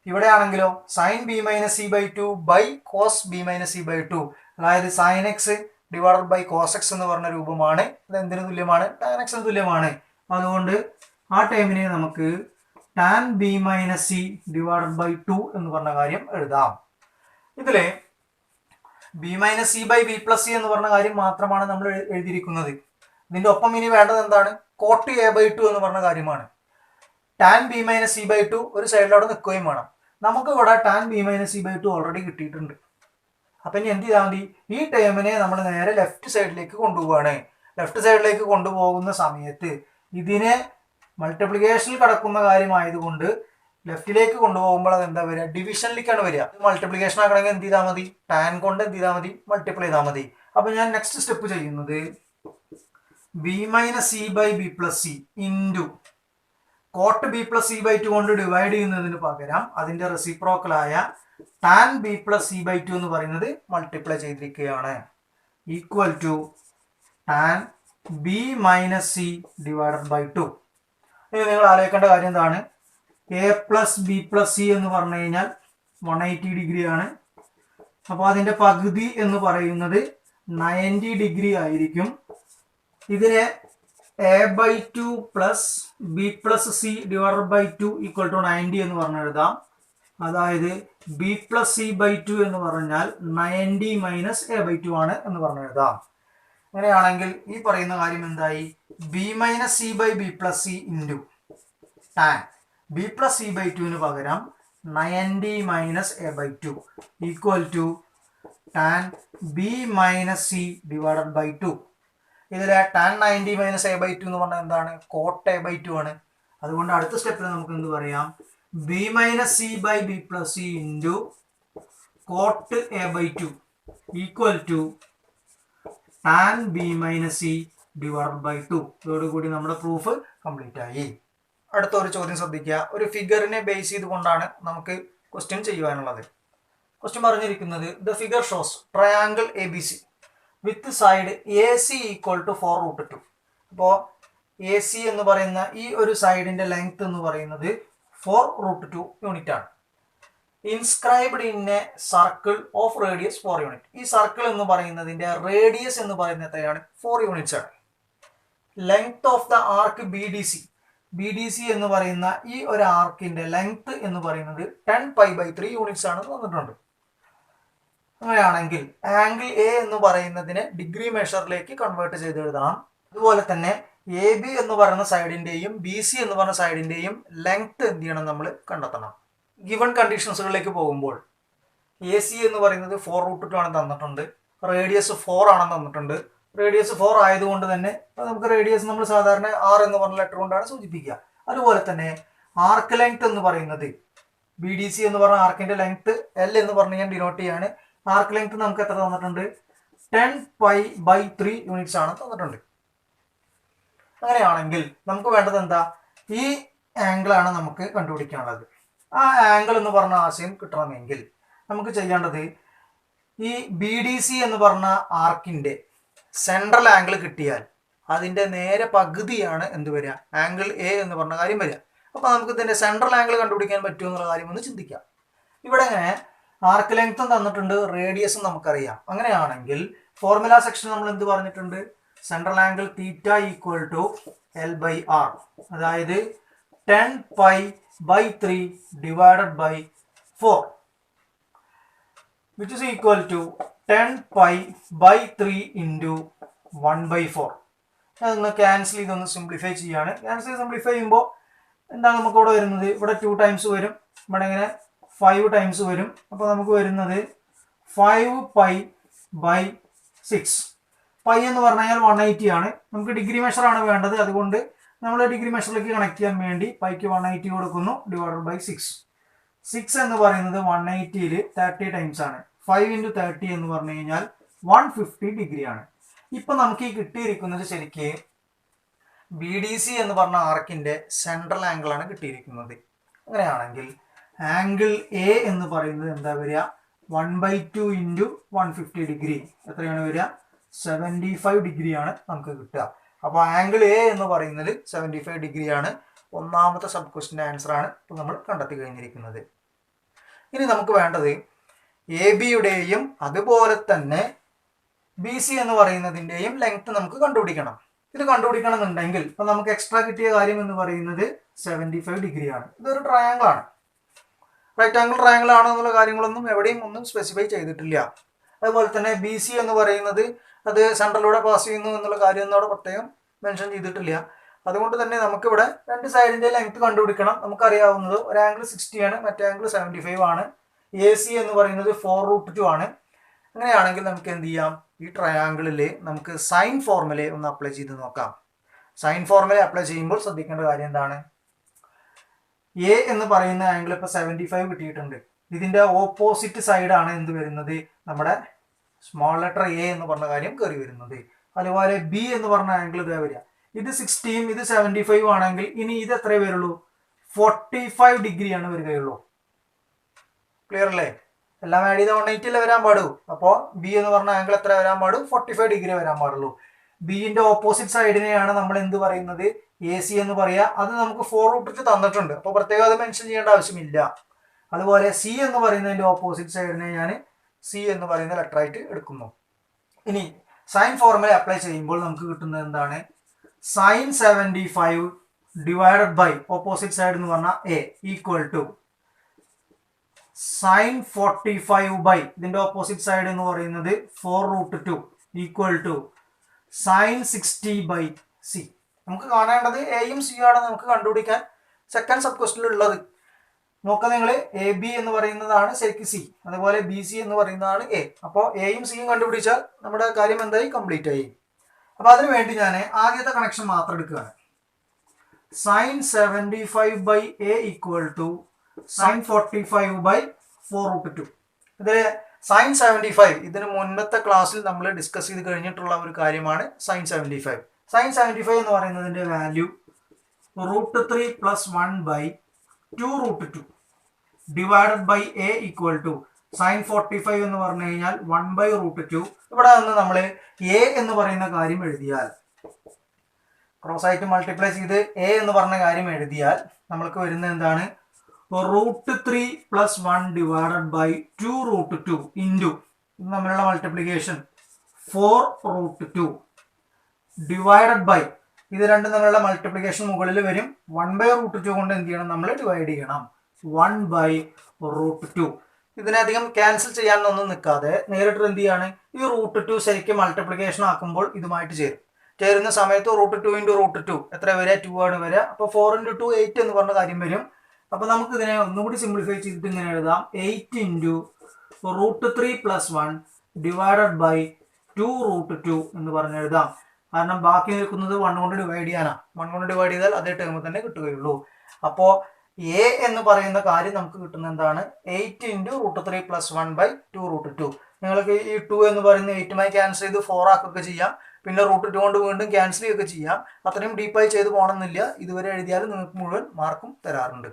ഇവിടെ ആണെങ്കിലോ sine B minus C by 2 by cos B minus C by 2, അതായത് sine x divided by cos x എന്ന് പറഞ്ഞ രൂപമാണ്. ഇത് എന്തിനു തുല്യമാണ്? ടാൻ എക്സിന് തുല്യമാണ്. അതുകൊണ്ട് ആ ടൈമിനെ നമുക്ക് tan B minus C divided by 2 എന്ന് പറഞ്ഞ കാര്യം എഴുതാം. ഇതില് B minus C by B plus C എന്ന് പറഞ്ഞ കാര്യം മാത്രമാണ് നമ്മൾ എഴുതിയിരിക്കുന്നത്. ഇതിന്റെ ഒപ്പം ഇനി വേണ്ടത് എന്താണ്? കോട്ട് എ ബൈ 2 എന്ന് പറഞ്ഞ കാര്യമാണ്. Tan B minus C by 2 ഒരു സൈഡിലവിടെ നിൽക്കുകയും വേണം. നമുക്ക് ഇവിടെ tan B minus C by 2 already കിട്ടിയിട്ടുണ്ട്. അപ്പം ഇനി എന്ത് ചെയ്താൽ മതി? ഈ ടേമിനെ നമ്മൾ നേരെ ലെഫ്റ്റ് സൈഡിലേക്ക് കൊണ്ടുപോവാണ്. ലെഫ്റ്റ് സൈഡിലേക്ക് കൊണ്ടുപോകുന്ന സമയത്ത് ഇതിനെ മൾട്ടിപ്ലിക്കേഷനിൽ കിടക്കുന്ന കാര്യമായതുകൊണ്ട് ലെഫ്റ്റിലേക്ക് കൊണ്ടുപോകുമ്പോൾ അത് എന്താ വരിക? ഡിവിഷനിലേക്കാണ് വരിക. മൾട്ടിപ്ലിക്കേഷൻ ആക്കണമെങ്കിൽ എന്ത് ചെയ്താൽ മതി? ടാൻ കൊണ്ട് എന്ത് ചെയ്താൽ മതി? മൾട്ടിപ്ലൈ ചെയ്താൽ മതി. അപ്പൊ ഞാൻ നെക്സ്റ്റ് സ്റ്റെപ്പ് ചെയ്യുന്നത് B minus C by B plus C into cot B plus C by 2 കൊണ്ട് ഡിവൈഡ് ചെയ്യുന്നതിന് പകരം അതിന്റെ റെസിപ്രോക്കലായ tan B plus C by 2 എന്ന് പറയുന്നത് മൾട്ടിപ്ലൈ ചെയ്തിരിക്കുകയാണ്. Equal to tan B minus C divided by 2. ഇനി നിങ്ങൾ ആലോചിക്കേണ്ട കാര്യം എന്താണ്? A plus B plus C എന്ന് പറഞ്ഞു കഴിഞ്ഞാൽ 180 ഡിഗ്രി ആണ്. അപ്പോൾ അതിൻ്റെ പകുതി എന്ന് പറയുന്നത് 90 ഡിഗ്രി ആയിരിക്കും. ഇതിനെ A by 2 plus B plus C divided by 2 equal to 90 എന്ന് പറഞ്ഞു എഴുതാം. അതായത് ബി പ്ലസ് സി ബൈ 2 എന്ന് പറഞ്ഞാൽ 90 മൈനസ് എ ബൈ 2 ആണ് എന്ന് പറഞ്ഞു എഴുതാം. അങ്ങനെയാണെങ്കിൽ ഈ പറയുന്ന കാര്യം എന്തായി? B minus C by B plus C into tan B plus C by 2 പകരം 90 minus A by 2 equal to tan B minus C divided by 2. ഇതിലെ ടാൻ 90 മൈനസ് എ ബൈ 2 എന്ന് പറഞ്ഞാൽ എന്താണ്? കോട്ട് എ ബൈ 2 ആണ്. അതുകൊണ്ട് അടുത്ത സ്റ്റെപ്പിൽ നമുക്ക് എന്ത് പറയാം? B minus C by B plus C into cot A by 2 equal to tan B minus C divided by 2. ഇതോടുകൂടി നമ്മുടെ പ്രൂഫ് കംപ്ലീറ്റ് ആയി. അടുത്ത ഒരു ചോദ്യം ശ്രദ്ധിക്കുക. ഒരു ഫിഗറിനെ ബേസ് ചെയ്തുകൊണ്ടാണ് നമുക്ക് ക്വസ്റ്റ്യൻ ചെയ്യുവാനുള്ളത്. ക്വസ്റ്റ്യൻ പറഞ്ഞിരിക്കുന്നത് the figure shows triangle A B C with side A C equal to 4√2. അപ്പോൾ എ സി എന്ന് പറയുന്ന ഈ ഒരു സൈഡിൻ്റെ ലെങ്ത് എന്ന് പറയുന്നത് 4√2 യൂണിറ്റ് ആണ്. Inscribed in A circle of radius 4 unit. ഈ സർക്കിൾ എന്ന് പറയുന്നതിൻ്റെ റേഡിയസ് എന്ന് പറയുന്നത് എത്രയാണ്? 4 യൂണിറ്റ്സ് ആണ്. Length of the arc B D C. B D C എന്ന് പറയുന്ന ഈ ഒരു ആർക്കിന്റെ ലെങ്ത് എന്ന് പറയുന്നത് 10π/3 യൂണിറ്റ്സ് ആണ് തന്നിട്ടുണ്ട്. അങ്ങനെയാണെങ്കിൽ ആംഗിൾ എ എന്ന് പറയുന്നതിനെ ഡിഗ്രി മെഷറിലേക്ക് കൺവേർട്ട് ചെയ്ത് എഴുതണം. അതുപോലെ തന്നെ എ ബി എന്ന് പറയുന്ന സൈഡിന്റെയും ബി സി എന്ന് പറയുന്ന സൈഡിന്റെയും ലെങ്ത് എന്ത് ചെയ്യണം? നമ്മൾ കണ്ടെത്തണം. ഗിവൺ കണ്ടീഷൻസുകളിലേക്ക് പോകുമ്പോൾ എ സി എന്ന് പറയുന്നത് 4√2 ആണ് തന്നിട്ടുണ്ട്. റേഡിയസ് 4 ആണെന്ന് തന്നിട്ടുണ്ട്. റേഡിയസ് 4 ആയതുകൊണ്ട് തന്നെ നമുക്ക് റേഡിയസ് നമ്മൾ സാധാരണ ആർ എന്ന് പറഞ്ഞ ലെറ്റർ കൊണ്ടാണ് സൂചിപ്പിക്കുക. അതുപോലെ തന്നെ ആർക്ക് ലെങ്ത് എന്ന് പറയുന്നത് ബി ഡി സി എന്ന് പറഞ്ഞ ആർക്കിന്റെ ലെങ്ത് എൽ എന്ന് പറഞ്ഞു ഞാൻ ഡിനോട്ട് ചെയ്യാണ്. ആർക്ക് ലെങ്ത് നമുക്ക് എത്ര തന്നിട്ടുണ്ട്? 10π/3 യൂണിറ്റ്സ് ആണ് തന്നിട്ടുണ്ട്. അങ്ങനെയാണെങ്കിൽ നമുക്ക് വേണ്ടത് എന്താ? ഈ ആംഗിൾ ആണ് നമുക്ക് കണ്ടുപിടിക്കാനുള്ളത്. ആ ആംഗിൾ എന്ന് പറഞ്ഞ ആശയം കിട്ടണമെങ്കിൽ നമുക്ക് ചെയ്യേണ്ടത് ഈ ബി ഡി സി എന്ന് പറഞ്ഞ ആർക്കിന്റെ സെൻട്രൽ ആംഗിൾ കിട്ടിയാൽ അതിന്റെ നേരെ പകുതിയാണ് എന്ത് വരിക? ആംഗിൾ എ എന്ന് പറഞ്ഞ കാര്യം വരിക. അപ്പൊ നമുക്ക് ഇതിന്റെ സെൻട്രൽ ആംഗിൾ കണ്ടുപിടിക്കാൻ പറ്റുമോ എന്നുള്ള കാര്യം ഒന്ന് ചിന്തിക്കാം. ഇവിടെ ഇങ്ങനെ ആർക്ക് ലെങ്ത്തും തന്നിട്ടുണ്ട്, റേഡിയസും നമുക്കറിയാം. അങ്ങനെയാണെങ്കിൽ ഫോർമുല സെക്ഷൻ നമ്മൾ എന്ത് പറഞ്ഞിട്ടുണ്ട്? Central angle theta equal to L/R, അതായത് 10π/3 divided by 4 which is equal to 10π/3 into 1/4. അതൊന്ന് ക്യാൻസൽ ചെയ്തൊന്ന് സിംപ്ലിഫൈ ചെയ്യാണ്. ക്യാൻസൽ സിംപ്ലിഫൈ ചെയ്യുമ്പോൾ എന്താണ് നമുക്ക് ഇവിടെ വരുന്നത്? ഇവിടെ 2 ടൈംസ് വരും, ഇവിടെ ഇങ്ങനെ 5 ടൈംസ് വരും. അപ്പോൾ നമുക്ക് വരുന്നത് 5π/6. പൈ എന്ന് പറഞ്ഞു കഴിഞ്ഞാൽ 180 ആണ്. നമുക്ക് ഡിഗ്രി മെഷർ ആണ് വേണ്ടത്. അതുകൊണ്ട് നമ്മൾ ഡിഗ്രി മെഷറിലേക്ക് കണക്ട് ചെയ്യാൻ വേണ്ടി പൈക്ക് 180 കൊടുക്കുന്നു ഡിവൈഡഡ് ബൈ 6. 6 എന്ന് പറയുന്നത് 180ൽ 30 ടൈംസ് ആണ്. 5 × 30 എന്ന് പറഞ്ഞു കഴിഞ്ഞാൽ 150 ഡിഗ്രി ആണ്. ഇപ്പൊ നമുക്ക് ഈ കിട്ടിയിരിക്കുന്നത് ശരിക്ക് ബി ഡി സി എന്ന് പറഞ്ഞ ആർക്കിന്റെ സെൻട്രൽ ആംഗിൾ ആണ് കിട്ടിയിരിക്കുന്നത്. അങ്ങനെയാണെങ്കിൽ ആംഗിൾ എ എന്ന് പറയുന്നത് എന്താ വരിക? 1/2 × 150 ഡിഗ്രി എത്രയാണ് വരിക? 75 ഡിഗ്രിയാണ് നമുക്ക് കിട്ടുക. അപ്പോൾ ആംഗിൾ എ എന്ന് പറയുന്നത് 75 ഡിഗ്രിയാണ്. ഒന്നാമത്തെ സബ് ക്വസ്റ്റിൻ്റെ ആൻസർ ആണ് ഇപ്പോൾ നമ്മൾ കണ്ടെത്തി കഴിഞ്ഞിരിക്കുന്നത്. ഇനി നമുക്ക് വേണ്ടത് എ ബിയുടെയും അതുപോലെ തന്നെ ബി സി എന്ന് പറയുന്നതിൻ്റെയും ലെങ്ത് നമുക്ക് കണ്ടുപിടിക്കണം. ഇത് കണ്ടുപിടിക്കണം എന്നുണ്ടെങ്കിൽ ഇപ്പം നമുക്ക് എക്സ്ട്രാ കിട്ടിയ കാര്യം എന്ന് പറയുന്നത് 75 ഡിഗ്രിയാണ്. ഇതൊരു ട്രയാങ്കിൾ ആണ്. റൈറ്റ് ആംഗിൾ ട്രയാങ്കിൾ ആണ് എന്നുള്ള കാര്യങ്ങളൊന്നും എവിടെയും ഒന്നും സ്പെസിഫൈ ചെയ്തിട്ടില്ല. അതുപോലെ തന്നെ ബി സി എന്ന് പറയുന്നത് അത് സെൻട്രലിലൂടെ പാസ് ചെയ്യുന്നു എന്നുള്ള കാര്യം ഒന്നും അവിടെ പ്രത്യേകം മെൻഷൻ ചെയ്തിട്ടില്ല. അതുകൊണ്ട് തന്നെ നമുക്കിവിടെ രണ്ട് സൈഡിൻ്റെ ലെങ്ത് കണ്ടുപിടിക്കണം. നമുക്കറിയാവുന്നത് ഒരു ആംഗിൾ 60 ആണ്, മറ്റേ ആംഗിൾ 75 ആണ്. എ സി എന്ന് പറയുന്നത് 4√2 ആണ്. അങ്ങനെയാണെങ്കിൽ നമുക്ക് എന്ത് ചെയ്യാം? ഈ ട്രയാങ്കിളിൽ നമുക്ക് സൈൻ ഫോർമുല ഒന്ന് അപ്ലൈ ചെയ്ത് നോക്കാം. സൈൻ ഫോർമുല അപ്ലൈ ചെയ്യുമ്പോൾ ശ്രദ്ധിക്കേണ്ട കാര്യം എന്താണ്? എ എന്ന് പറയുന്ന ആംഗിൾ ഇപ്പോൾ 75 കിട്ടിയിട്ടുണ്ട്. ഇതിൻ്റെ ഓപ്പോസിറ്റ് സൈഡാണ് എന്ത് വരുന്നത്? നമ്മുടെ സ്മോൾ ലെറ്റർ എ എന്ന് പറഞ്ഞ കാര്യം കയറി വരുന്നത്. അതുപോലെ ബി എന്ന് പറഞ്ഞ ആംഗിൾ ഇതേ വരിക. ഇത് 60 ഇത് 75 ആണെങ്കിൽ ഇനി ഇത് എത്രയേ വരുള്ളൂ? 45 ഡിഗ്രിയാണ് വരികയുള്ളൂ. ക്ലിയർ അല്ലേ? എല്ലാം ആഡ് ചെയ്ത് 180 വരാൻ പാടൂ. അപ്പോൾ ബി എന്ന് പറഞ്ഞ ആംഗിൾ എത്ര വരാൻ പാടും? 45 ഡിഗ്രി വരാൻ പാടുള്ളൂ. ബിന്റെ ഓപ്പോസിറ്റ് സൈഡിനെയാണ് നമ്മൾ എന്ത് പറയുന്നത്, എ സി എന്ന് പറയുക. അത് നമുക്ക് 4√2 തന്നിട്ടുണ്ട്, അപ്പോൾ പ്രത്യേകം അത് മെൻഷൻ ചെയ്യേണ്ട ആവശ്യമില്ല. അതുപോലെ സി എന്ന് പറയുന്നതിന്റെ ഓപ്പോസിറ്റ് സൈഡിനെ ഞാൻ സി എന്ന് പറയുന്ന ലെറ്റർ ആയിട്ട് എടുക്കുന്നു. ഇനി സൈൻ ഫോർമുല അപ്ലൈ ചെയ്യുമ്പോൾ നമുക്ക് കിട്ടുന്നത് എന്താണ്, sine 75 divided by opposite side എന്ന് പറഞ്ഞാൽ A equal to sine 45 by ഇതിന്റെ ഓപ്പോസിറ്റ് സൈഡ് എന്ന് പറയുന്നത് 4√2 equal to sine 60 by C. നമുക്ക് കാണേണ്ടത് എയും സിയും ആണ് നമുക്ക് കണ്ടുപിടിക്കാൻ സെക്കൻഡ് സബ് ക്വസ്റ്റനിൽ ഉള്ളത്. നോക്കാം നിങ്ങൾ, എ ബി എന്ന് പറയുന്നതാണ് ശരിക്കും സി, അതുപോലെ ബി സി എന്ന് പറയുന്നതാണ് എ. അപ്പോൾ എയും സിയും കണ്ടുപിടിച്ചാൽ നമ്മുടെ കാര്യം എന്തായി, കംപ്ലീറ്റ് ആയി. അപ്പോൾ അതിനു വേണ്ടി ഞാൻ ആദ്യത്തെ കണക്ഷൻ മാത്രം എടുക്കുകയാണ്. Sine 75 by A equal to sine 45 by 4√2. ഇതിൽ സൈൻ 75 ഇതിന് മുന്നത്തെ ക്ലാസ്സിൽ നമ്മൾ ഡിസ്കസ് ചെയ്ത് കഴിഞ്ഞിട്ടുള്ള ഒരു കാര്യമാണ് സൈൻ 75. സൈൻ 75 എന്ന് പറയുന്നതിന്റെ value √3 plus 1 by 2√2 divided by A equal to sine 45 എന്ന് പറഞ്ഞു കഴിഞ്ഞാൽ 1 ബൈ √2. ഇവിടെ നിന്ന് നമ്മൾ എ എന്ന് പറയുന്ന കാര്യം എഴുതിയാൽ, ക്രോസ് ആയിട്ട് മൾട്ടിപ്ലൈ ചെയ്ത് എ എന്ന് പറഞ്ഞ കാര്യം എഴുതിയാൽ നമ്മൾക്ക് വരുന്നത് എന്താണ്, √3 പ്ലസ് 1 ഡിവൈഡഡ് ബൈ 2√2 ഇൻറ്റു ഇത് തമ്മിലുള്ള മൾട്ടിപ്ലിക്കേഷൻ 4√2 ഡിവൈഡഡ് ബൈ ഇത് രണ്ടും തമ്മിലുള്ള മൾട്ടിപ്ലിക്കേഷൻ മുകളിൽ വരും. 1 ബൈ √2 കൊണ്ട് എന്ത് ചെയ്യണം, നമ്മൾ ഡിവൈഡ് ചെയ്യണം. 1 ബൈ √2. ഇതിനധികം ക്യാൻസൽ ചെയ്യാനൊന്നും നിൽക്കാതെ നേരിട്ട് എന്ത് ചെയ്യാണ്, ഈ √2 ശരിക്കും മൾട്ടിപ്ലിക്കേഷൻ ആക്കുമ്പോൾ ഇതുമായിട്ട് ചേരുന്ന സമയത്ത് √2 ഇൻറ്റു √2 എത്ര വരിക, 2 ആണ് വരിക. അപ്പോൾ 4 ഇൻറ്റു 2 8 എന്ന് പറഞ്ഞ കാര്യം വരും. അപ്പോൾ നമുക്ക് ഇതിനെ ഒന്നുകൂടി സിംപ്ലിഫൈ ചെയ്തിട്ട് ഇങ്ങനെ എഴുതാം, 8 ഇൻറ്റു √3 പ്ലസ് 1 ഡിവൈഡഡ് ബൈ 2√2 എന്ന് പറഞ്ഞ് എഴുതാം. കാരണം ബാക്കി നിൽക്കുന്നത് 1 കൊണ്ട് ഡിവൈഡ് ചെയ്യാനാണ്. 1 കൊണ്ട് ഡിവൈഡ് ചെയ്താൽ അതേ ടേം തന്നെ കിട്ടുകയുള്ളൂ. അപ്പോൾ എ എന്ന് പറയുന്ന കാര്യം നമുക്ക് കിട്ടുന്ന എന്താണ്, 8 ഇൻറ്റു √3 പ്ലസ് 1 ബൈ 2√2. നിങ്ങൾക്ക് ഈ 2 എന്ന് പറയുന്ന 8മായി ക്യാൻസൽ ചെയ്ത് 4 ആക്കുകയൊക്കെ ചെയ്യാം, പിന്നെ √2 കൊണ്ട് വീണ്ടും ക്യാൻസൽ ചെയ്യുകയൊക്കെ ചെയ്യാം. അത്രയും ഡീപ്പായി ചെയ്ത് പോകണമെന്നില്ല. ഇതുവരെ എഴുതിയാൽ നിങ്ങൾക്ക് മുഴുവൻ മാർക്കും തരാറുണ്ട്.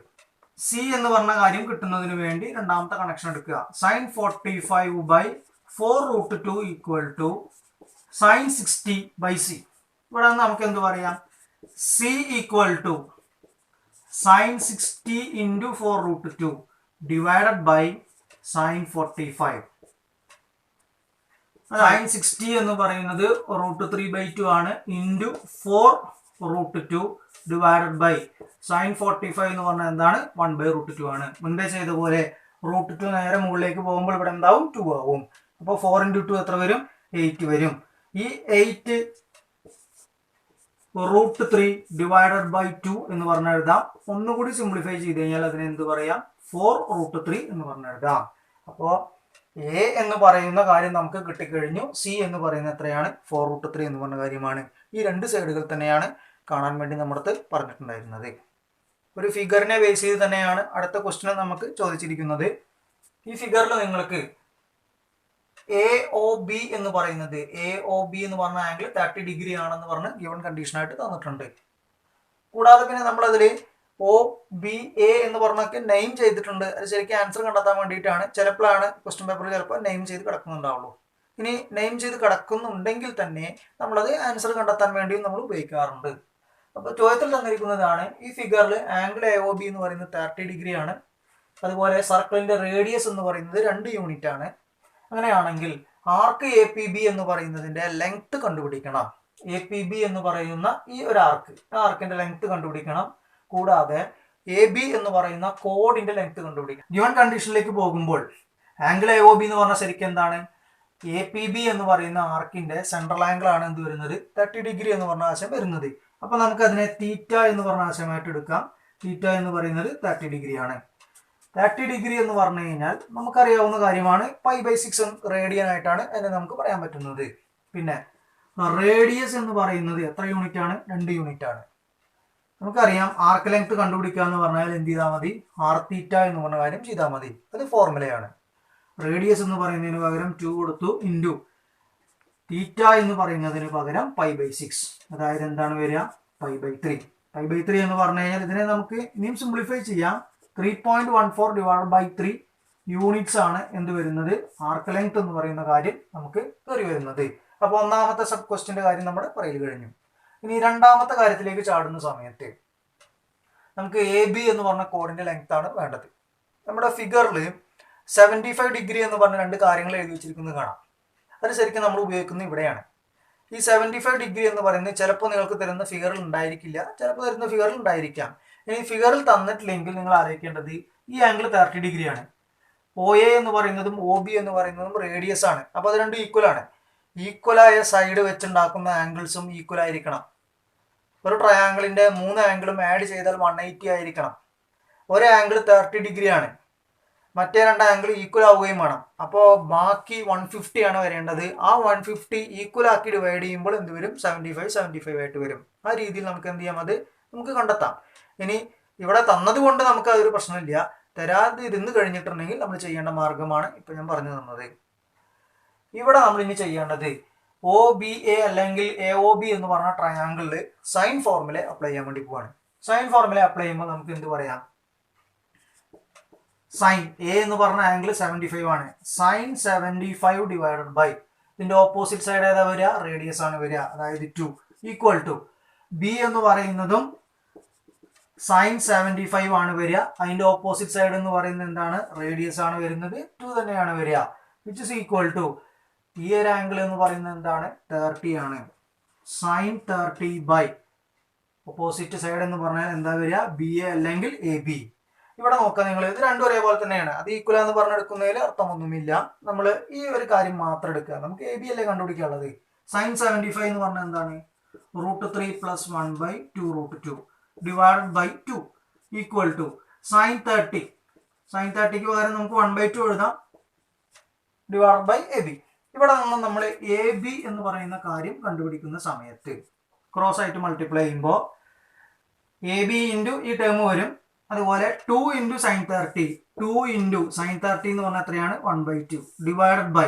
സി എന്ന് പറഞ്ഞ കാര്യം കിട്ടുന്നതിന് വേണ്ടി രണ്ടാമത്തെ കണക്ഷൻ എടുക്കുക. Sine 45 by 4√2 equal to sine 60 by C. ഇവിടെ നമുക്ക് എന്ത് പറയാം, C equal to sine 60 into 4√2 divided by sine 45. Sine 60 എന്ന് പറയുന്നത് √3/2 ആണ് ഇൻറ്റു 4√2 ഡിവൈഡഡ് ബൈ സൈൻ 45 എന്ന് പറഞ്ഞാൽ എന്താണ്, 1 ബൈ √2 ആണ്. മുൻപേ ചെയ്ത പോലെ √2 നേരെ മുകളിലേക്ക് പോകുമ്പോൾ ഇവിടെ എന്താവും, 2 ആവും. അപ്പോൾ 4 ഇൻറ്റു 2 എത്ര വരും, 8 വരും. ഈ 8 √3 ഡിവൈഡഡ് ബൈ 2 എന്ന് പറഞ്ഞ് എഴുതാം. ഒന്നുകൂടി സിംപ്ലിഫൈ ചെയ്ത് കഴിഞ്ഞാൽ അതിനെ എന്ത് പറയാം, 4√3 എന്ന് പറഞ്ഞ് എഴുതാം. അപ്പോൾ എ എന്ന് പറയുന്ന കാര്യം നമുക്ക് കിട്ടിക്കഴിഞ്ഞു. സി എന്ന് പറയുന്നത് എത്രയാണ്, 4√3 എന്ന് പറഞ്ഞ കാര്യമാണ്. ഈ രണ്ട് സൈഡുകൾ തന്നെയാണ് കാണാൻ വേണ്ടി നമ്മുടെ അടുത്ത് പറഞ്ഞിട്ടുണ്ടായിരുന്നത്. ഒരു ഫിഗറിനെ ബേസ് ചെയ്ത് തന്നെയാണ് അടുത്ത ക്വസ്റ്റ്യൻ നമുക്ക് ചോദിച്ചിരിക്കുന്നത്. ഈ ഫിഗറിൽ നിങ്ങൾക്ക് എ ഒ ബി എന്ന് പറയുന്നത്, എ ഒ ബി എന്ന് പറഞ്ഞ ആംഗിൾ 30 ഡിഗ്രി ആണെന്ന് പറഞ്ഞ് ഗിവൺ കണ്ടീഷനായിട്ട് തന്നിട്ടുണ്ട്. കൂടാതെ പിന്നെ നമ്മളതിൽ ഒ ബി എ എന്ന് പറഞ്ഞൊക്കെ നെയിം ചെയ്തിട്ടുണ്ട്. അത് ശരിക്കും ആൻസർ കണ്ടെത്താൻ വേണ്ടിയിട്ടാണ്. ചിലപ്പോഴാണ് ക്വസ്റ്റ്യൻ പേപ്പർ ചിലപ്പോൾ നെയിം ചെയ്ത് കിടക്കുന്നുണ്ടാവുള്ളൂ. ഇനി നെയിം ചെയ്ത് കിടക്കുന്നുണ്ടെങ്കിൽ തന്നെ നമ്മളത് ആൻസർ കണ്ടെത്താൻ വേണ്ടിയും നമ്മൾ ഉപയോഗിക്കാറുണ്ട്. അപ്പോൾ ചോദ്യത്തിൽ തന്നിരിക്കുന്നതാണ്, ഈ ഫിഗറിൽ ആംഗിൾ എ ഒ ബി എന്ന് പറയുന്നത് 30 ഡിഗ്രി ആണ്. അതുപോലെ സർക്കിളിന്റെ റേഡിയസ് എന്ന് പറയുന്നത് 2 യൂണിറ്റ് ആണ്. അങ്ങനെയാണെങ്കിൽ ആർക്ക് എ പി ബി എന്ന് പറയുന്നതിന്റെ ലെങ്ത് കണ്ടുപിടിക്കണം. എ പി ബി എന്ന് പറയുന്ന ഈ ഒരു ആർക്കിന്റെ ലെങ്ത് കണ്ടുപിടിക്കണം. കൂടാതെ എ ബി എന്ന് പറയുന്ന കോഡിന്റെ ലെങ്ത് കണ്ടുപിടിക്കണം. ഗിവൺ കണ്ടീഷനിലേക്ക് പോകുമ്പോൾ ആംഗിൾ എ ഒ ബി എന്ന് പറഞ്ഞാൽ ശരിക്കും എന്താണ്, എ പി ബി എന്ന് പറയുന്ന ആർക്കിന്റെ സെൻട്രൽ ആംഗിൾ ആണ് എന്ത് വരുന്നത്, 30 ഡിഗ്രി എന്ന് പറഞ്ഞ ആശയം വരുന്നത്. അപ്പൊ നമുക്ക് അതിനെ തീറ്റ എന്ന് പറഞ്ഞ ആശയമായിട്ട് എടുക്കാം. തീറ്റ എന്ന് പറയുന്നത് 30 ഡിഗ്രി ആണ്. 30 ഡിഗ്രി എന്ന് പറഞ്ഞു കഴിഞ്ഞാൽ നമുക്കറിയാവുന്ന കാര്യമാണ്, π/6 റേഡിയൻ ആയിട്ടാണ് അതിനെ നമുക്ക് പറയാൻ പറ്റുന്നത്. പിന്നെ റേഡിയസ് എന്ന് പറയുന്നത് എത്ര യൂണിറ്റ് ആണ്, 2 യൂണിറ്റ് ആണ്. നമുക്കറിയാം ആർക്ക് ലെങ്ത് കണ്ടുപിടിക്കുക എന്ന് പറഞ്ഞാൽ എന്ത് ചെയ്താൽ മതി, ആർ തീറ്റ എന്ന് പറഞ്ഞ കാര്യം ചെയ്താൽ മതി. അത് ഫോർമുലയാണ്. റേഡിയസ് എന്ന് പറയുന്നതിന് പകരം 2 കൊടുത്തു ഇൻറ്റു തീറ്റ എന്ന് പറയുന്നതിന് പകരം π/6, അതായത് എന്താണ് വരിക, π/3. π/3 എന്ന് പറഞ്ഞു കഴിഞ്ഞാൽ ഇതിനെ നമുക്ക് ഇനിയും സിംപ്ലിഫൈ ചെയ്യാം. 3.14 ഡിവൈഡ് ബൈ 3 യൂണിറ്റ്സ് ആണ് എന്ത് വരുന്നത്, ആർക്ക് ലെങ്ത് എന്ന് പറയുന്ന കാര്യം നമുക്ക് കയറി വരുന്നത്. അപ്പോൾ ഒന്നാമത്തെ സബ് ക്വസ്റ്റ്യൻ്റെ കാര്യം നമ്മുടെ പറയൽ കഴിഞ്ഞു. ഇനി രണ്ടാമത്തെ കാര്യത്തിലേക്ക് ചാടുന്ന സമയത്ത് നമുക്ക് എ ബി എന്ന് പറഞ്ഞ കോഡിന്റെ ലെങ്ത് ആണ് വേണ്ടത്. നമ്മുടെ ഫിഗറിൽ 75 ഡിഗ്രി എന്ന് പറഞ്ഞ രണ്ട് കാര്യങ്ങൾ എഴുതി വെച്ചിരിക്കുന്നത് കാണാം. അത് ശരിക്കും നമ്മൾ ഉപയോഗിക്കുന്നത് ഇവിടെയാണ്. ഈ 75 ഡിഗ്രി എന്ന് പറയുന്നത് ചിലപ്പോൾ നിങ്ങൾക്ക് തരുന്ന ഫിഗറിൽ ഉണ്ടായിരിക്കില്ല, ചിലപ്പോൾ തരുന്ന ഫിഗറിൽ ഉണ്ടായിരിക്കാം. ഇനി ഫിഗറിൽ തന്നിട്ടില്ലെങ്കിൽ നിങ്ങൾ ആലോചിക്കേണ്ടത് ഈ ആംഗിൾ 30 ഡിഗ്രിയാണ്. ഒ എ എന്ന് പറയുന്നതും ഒ ബി എന്ന് പറയുന്നതും റേഡിയസ് ആണ്. അപ്പോൾ അത് രണ്ടും ഈക്വൽ ആണ്. ഈക്വലായ സൈഡ് വെച്ചുണ്ടാക്കുന്ന ആംഗിൾസും ഈക്വൽ ആയിരിക്കണം. ഒരു ട്രയാങ്കിളിന്റെ 3 ആംഗിളും ആഡ് ചെയ്താൽ 180 ആയിരിക്കണം. ഒരു ആംഗിൾ 30 ഡിഗ്രി ആണ്, മറ്റേ 2 ആംഗിൾ ഈക്വൽ ആവുകയും വേണം. അപ്പോൾ ബാക്കി 150 ആണ് വരേണ്ടത്. ആ 150 ഈക്വൽ ആക്കി ഡിവൈഡ് ചെയ്യുമ്പോൾ എന്ത് വരും? 75 ആയിട്ട് വരും. ആ രീതിയിൽ നമുക്ക് എന്ത് ചെയ്യാം? അത് നമുക്ക് കണ്ടെത്താം. ഇനി ഇവിടെ തന്നത് കൊണ്ട് നമുക്ക് അതൊരു പ്രശ്നമില്ല. തരാതെ ഇരുന്ന് കഴിഞ്ഞിട്ടുണ്ടെങ്കിൽ നമ്മൾ ചെയ്യേണ്ട മാർഗമാണ് ഇപ്പൊ ഞാൻ പറഞ്ഞു തന്നത്. ഇവിടെ നമ്മൾ ഇനി ചെയ്യേണ്ടത് ഒ ബി എ അല്ലെങ്കിൽ എ ഒ ബി എന്ന് പറഞ്ഞ ട്രയാങ്കിളിൽ സൈൻ ഫോർമുല അപ്ലൈ ചെയ്യാൻ വേണ്ടി പോവാണ്. സൈൻ ഫോർമുല അപ്ലൈ ചെയ്യുമ്പോൾ നമുക്ക് എന്ത് പറയാം? സൈൻ എ എന്ന് പറഞ്ഞ ആംഗിൾ 75 ആണ്. സൈൻ 75 ഡിവൈഡഡ് ബൈ ഇതിന്റെ ഓപ്പോസിറ്റ് സൈഡ് ഏതാ വരിക? റേഡിയസ് ആണ് വരിക, അതായത് 2 ഈക്വൽ ടു ബി എന്ന് പറയുന്നതും സൈൻ 75 ആണ് വരിക. അതിന്റെ ഓപ്പോസിറ്റ് സൈഡ് എന്ന് പറയുന്നത് എന്താണ്? റേഡിയസ് ആണ് വരുന്നത്, 2 തന്നെയാണ് വരിക. വിച്ച് ഇസ് ഈക്വൽ ടു ഈ ഒരു ആംഗിൾ എന്ന് പറയുന്നത് എന്താണ്? 30 ആണ്. സൈൻ 30 ബൈ ഓപ്പോസിറ്റ് സൈഡ് എന്ന് പറഞ്ഞാൽ എന്താ വരിക? ബി എ അല്ലെങ്കിൽ എ ബി. ഇവിടെ നോക്കാം നിങ്ങൾ, ഇത് രണ്ടും ഒരേപോലെ തന്നെയാണ്. അത് ഈക്വൽ എന്ന് പറഞ്ഞെടുക്കുന്നതിൽ അർത്ഥമൊന്നുമില്ല. നമ്മൾ ഈ ഒരു കാര്യം മാത്രം എടുക്കുക. നമുക്ക് എ ബി അല്ലേ കണ്ടുപിടിക്കാനുള്ളത്. സൈൻ 75 എന്ന് പറഞ്ഞാൽ എന്താണ്? √3 + 1/2√2 divided by 2 equal to sine 30. Sine 30ക്ക് പകരം നമുക്ക് 1/2 എഴുതാം, ഡിവൈഡഡ് ബൈ എ ബി. ഇവിടെ നിന്ന് നമ്മൾ എ ബി എന്ന് പറയുന്ന കാര്യം കണ്ടുപിടിക്കുന്ന സമയത്ത് ക്രോസ് ആയിട്ട് മൾട്ടിപ്ലൈ ചെയ്യുമ്പോൾ എ ബി ഇൻറ്റു ഈ ടേം വരും. അതുപോലെ 2 × സൈൻ 30, 2 × സൈൻ 30 എന്ന് പറഞ്ഞാൽ എത്രയാണ്? 1/2 ഡിവൈഡഡ് ബൈ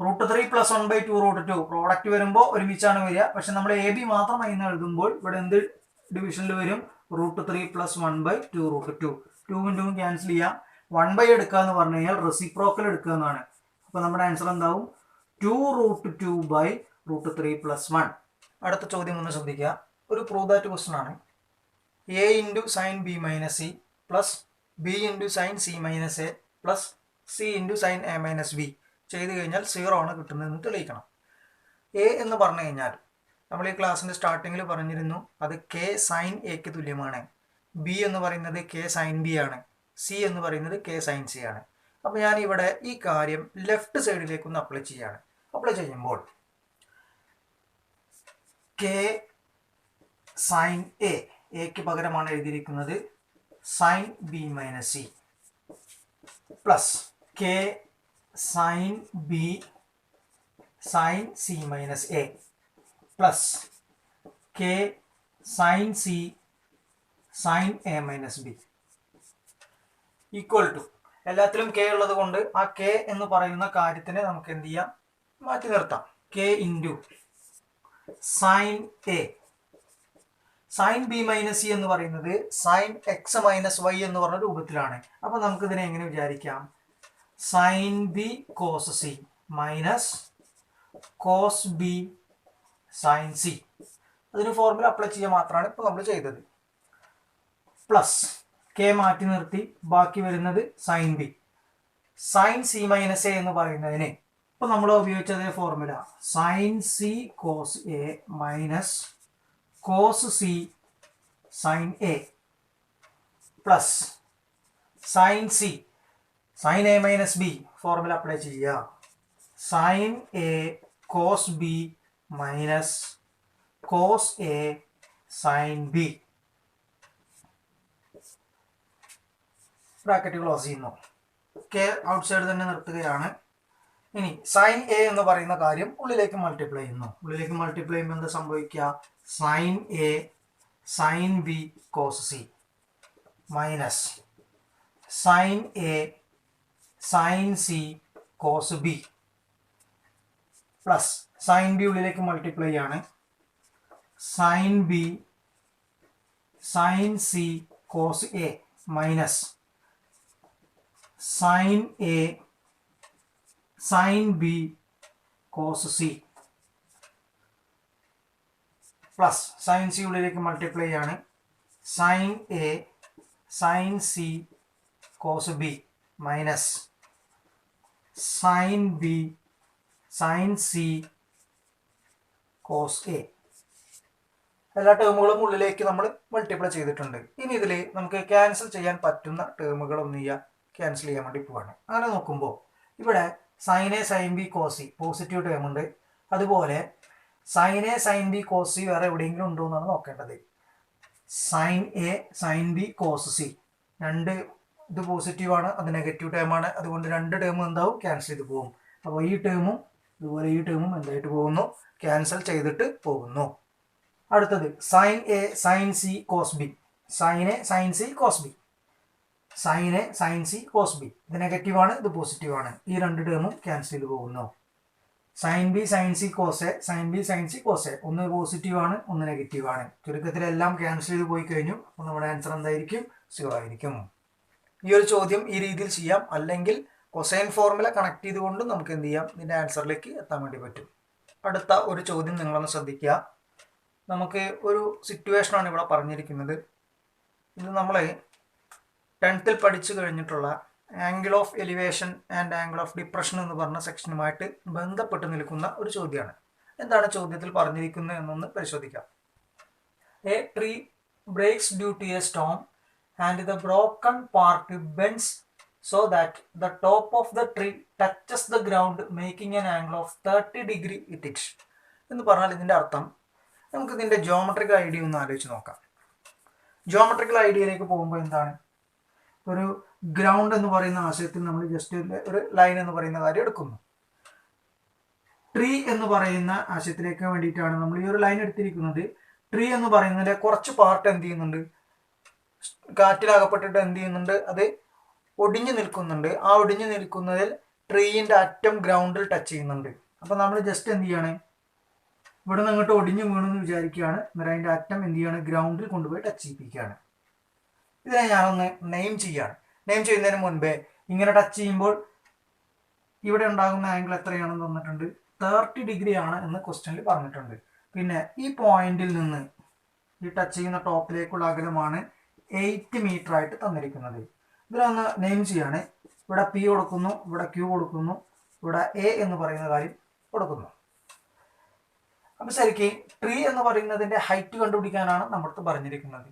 √3 + 1/2√2. പ്രോഡക്റ്റ് വരുമ്പോൾ ഒരുമിച്ചാണ് വരിക. പക്ഷെ നമ്മൾ എ ബി മാത്രം അതിന് എഴുതുമ്പോൾ ഇവിടെ എന്ത് ഡിവിഷനിൽ വരും? √3 + 1/2√2. 2 ക്യാൻസൽ ചെയ്യാം. 1/, എടുക്കുക എന്ന് പറഞ്ഞു കഴിഞ്ഞാൽ റെസിപ്രോക്കൽ എടുക്കുക എന്നാണ്. അപ്പോൾ നമ്മുടെ ആൻസർ എന്താവും? 2√2/√3 + 1. അടുത്ത ചോദ്യം ഒന്ന് ശ്രദ്ധിക്കുക. ഒരു പ്രൂവ് ദാറ്റ് ക്വസ്റ്റൻ ആണ്. a × sin b - c plus b × sin c - a plus c × sin a - b ചെയ്ത് കഴിഞ്ഞാൽ 0 ആണ് കിട്ടുന്നതെന്ന് തെളിയിക്കണം. a എന്ന് പറഞ്ഞു കഴിഞ്ഞാൽ നമ്മൾ ഈ ക്ലാസ്സിന്റെ സ്റ്റാർട്ടിങ്ങിൽ പറഞ്ഞിരുന്നു, അത് k sin a തുല്യമാണ്. b എന്ന് പറയുന്നത് k sin b ആണ്. c എന്ന് പറയുന്നത് k sin c ആണ്. അപ്പോൾ ഞാൻ ഇവിടെ ഈ കാര്യം ലെഫ്റ്റ് സൈഡിലേക്ക് ഒന്ന് അപ്ലൈ ചെയ്യാണ്. അപ്ലൈ ചെയ്യുമ്പോൾ k sin a, എക്ക് പകരമാണ് എഴുതിയിരിക്കുന്നത് sin b - c plus k sin b sin c - a plus k sin c sin a - b equal to, എല്ലാത്തിലും k ഉള്ളത് കൊണ്ട് ആ k എന്ന് പറയുന്ന കാര്യത്തിനെ നമുക്ക് എന്ത് ചെയ്യാം? മാറ്റി നിർത്താം. k × sin a sin b - c എന്ന് പറയുന്നത് sin x - y എന്ന് പറഞ്ഞ രൂപത്തിലാണ്. അപ്പൊ നമുക്ക് ഇതിനെ എങ്ങനെ വിചാരിക്കാം? sin b cos c minus cos b sin c. അതിന് ഫോർമുല അപ്ലൈ ചെയ്യുക മാത്രമാണ് ഇപ്പോൾ നമ്മൾ ചെയ്തത്. പ്ലസ് k മാറ്റി നിർത്തി, ബാക്കി വരുന്നത് sin b. sin c - a എന്ന് പറയുന്നതിന് ഇപ്പൊ നമ്മൾ ഉപയോഗിച്ചതേ formula sin c cos a minus cos c sin a plus sin c sin a - b formula apply ചെയ്യുക. sin a cos b minus cos a sin b. Bracket close ചെയ്യുന്നു. k outside തന്നെ നിർത്തുകയാണ്. ഇനി sin a എന്ന് പറയുന്ന കാര്യം ഉള്ളിലേക്ക് multiply ചെയ്യുന്നു. ഉള്ളിലേക്ക് മൾട്ടിപ്ലൈ ചെയ്യുമ്പോൾ എന്താ സംഭവിക്കുക? sin a sin b cos c minus sin a sin c cos b plus sin b ഉള്ളിലേക്ക് മൾട്ടിപ്ലൈ ആണ്. sin b sin c cos a minus sin a sin b cos c plus sine C ഉള്ളിലേക്ക് multiply ആണ് sine A sine C cos B minus sine B sine C cos A. എല്ലാ ടേമുകളും ഉള്ളിലേക്ക് നമ്മൾ multiply ചെയ്തിട്ടുണ്ട്. ഇനി ഇതിൽ നമുക്ക് ക്യാൻസൽ ചെയ്യാൻ പറ്റുന്ന ടേമുകളൊന്നും ക്യാൻസൽ ചെയ്യാൻ വേണ്ടി പോവാണ്. അങ്ങനെ നോക്കുമ്പോൾ ഇവിടെ sine A sine B cos C positive term ഉണ്ട്. അതുപോലെ sine A sine B cos C വേറെ എവിടെയെങ്കിലും ഉണ്ടോ എന്നാണ് നോക്കേണ്ടത്. Sine A sine B cos C രണ്ട് ഇത് പോസിറ്റീവാണ്, അത് നെഗറ്റീവ് ടേമാണ്. അതുകൊണ്ട് രണ്ട് ടേമും എന്താവും ക്യാൻസൽ ചെയ്ത് പോകും. അപ്പോൾ ഈ ടേമും അതുപോലെ ഈ ടേമും എന്തായിട്ട് പോകുന്നു, ക്യാൻസൽ ചെയ്തിട്ട് പോകുന്നു. അടുത്തത് sine A sine C cos B, sine A sine C cos B, sine A sine C cos B ഇത് നെഗറ്റീവാണ്, ഇത് പോസിറ്റീവാണ്. ഈ രണ്ട് ടേമും ക്യാൻസൽ ചെയ്ത് പോകുന്നു. Sine B sine C cos A, sine B sine C cos A ഒന്ന് പോസിറ്റീവാണ്, ഒന്ന് നെഗറ്റീവാണ്. ചുരുക്കത്തിലെല്ലാം ക്യാൻസൽ ചെയ്ത് പോയി കഴിഞ്ഞു. അപ്പോൾ നമ്മുടെ ആൻസർ എന്തായിരിക്കും? 0 ആയിരിക്കും. ഈ ഒരു ചോദ്യം ഈ രീതിയിൽ ചെയ്യാം. അല്ലെങ്കിൽ കൊസൈൻ ഫോർമുല കണക്ട് ചെയ്തുകൊണ്ട് നമുക്ക് എന്ത് ചെയ്യാം, ഇതിൻ്റെ ആൻസറിലേക്ക് എത്താൻ വേണ്ടി പറ്റും. അടുത്ത ഒരു ചോദ്യം നിങ്ങളൊന്ന് ശ്രദ്ധിക്കുക. നമുക്ക് ഒരു സിറ്റുവേഷനാണ് ഇവിടെ പറഞ്ഞിരിക്കുന്നത്. ഇത് നമ്മൾ 10th പഠിച്ചു കഴിഞ്ഞിട്ടുള്ള angle of elevation and angle of depression എന്ന് പറഞ്ഞ സെക്ഷനുമായിട്ട് ബന്ധപ്പെട്ട് നിൽക്കുന്ന ഒരു ചോദ്യമാണ്. എന്താണ് ചോദ്യത്തിൽ പറഞ്ഞിരിക്കുന്നത് എന്നൊന്ന് പരിശോധിക്കാം. A tree breaks due to a storm and the broken part bends so that the top of the tree touches the ground making an angle of 30 degree with it. എന്ന് പറഞ്ഞാൽ ഇതിൻ്റെ അർത്ഥം നമുക്ക് ഇതിൻ്റെ ജോമെട്രിക്കൽ ഐഡിയ ഒന്ന് ആലോചിച്ച് നോക്കാം. Geometrical ഐഡിയയിലേക്ക് പോകുമ്പോൾ എന്താണ്, ഒരു ഗ്രൗണ്ട് എന്ന് പറയുന്ന ആശയത്തിൽ നമ്മൾ ജസ്റ്റ് ഒരു ലൈൻ എന്ന് പറയുന്ന കാര്യം എടുക്കുന്നു. ട്രീ എന്ന് പറയുന്ന ആശയത്തിലേക്ക് വേണ്ടിയിട്ടാണ് നമ്മൾ ഈ ഒരു ലൈൻ എടുത്തിരിക്കുന്നത്. ട്രീ എന്ന് പറയുന്നതിൻ്റെ കുറച്ച് പാർട്ട് എന്ത് ചെയ്യുന്നുണ്ട്, കാറ്റിലകപ്പെട്ടിട്ട് എന്ത് ചെയ്യുന്നുണ്ട്, അത് ഒടിഞ്ഞു നിൽക്കുന്നുണ്ട്. ആ ഒടിഞ്ഞു നിൽക്കുന്നതിൽ ട്രീയിൻ്റെ അറ്റം ഗ്രൗണ്ടിൽ ടച്ച് ചെയ്യുന്നുണ്ട്. അപ്പോൾ നമ്മൾ ജസ്റ്റ് എന്ത് ചെയ്യാണ്, ഇവിടെ നിന്ന് അങ്ങോട്ട് ഒടിഞ്ഞു വീണെന്ന് വിചാരിക്കുകയാണ്. എന്നിട്ട് അതിൻ്റെ അറ്റം എന്ത് ചെയ്യാണ്, ഗ്രൗണ്ടിൽ കൊണ്ടുപോയി ടച്ച് ചെയ്യിപ്പിക്കുകയാണ്. ഇതിനെ ഞാനൊന്ന് നെയിം ചെയ്യാണ്. നെയിം ചെയ്യുന്നതിന് മുൻപേ ഇങ്ങനെ ടച്ച് ചെയ്യുമ്പോൾ ഇവിടെ ഉണ്ടാകുന്ന ആംഗിൾ എത്രയാണെന്ന് തന്നിട്ടുണ്ട്, 30 ഡിഗ്രി ആണ് എന്ന് ക്വസ്റ്റ്യനിൽ പറഞ്ഞിട്ടുണ്ട്. പിന്നെ ഈ പോയിന്റിൽ നിന്ന് ഈ ടച്ച് ചെയ്യുന്ന ടോപ്പിലേക്കുള്ള അകലമാണ് 8 മീറ്റർ ആയിട്ട് തന്നിരിക്കുന്നത്. ഇതിലൊന്ന് നെയിം ചെയ്യാണ്. ഇവിടെ പി കൊടുക്കുന്നു, ഇവിടെ ക്യൂ കൊടുക്കുന്നു, ഇവിടെ എ എന്ന് പറയുന്ന കാര്യം കൊടുക്കുന്നു. അപ്പം ശരിക്കും ട്രീ എന്ന് പറയുന്നതിൻ്റെ ഹൈറ്റ് കണ്ടുപിടിക്കാനാണ് നമ്മൾക്ക് പറഞ്ഞിരിക്കുന്നത്.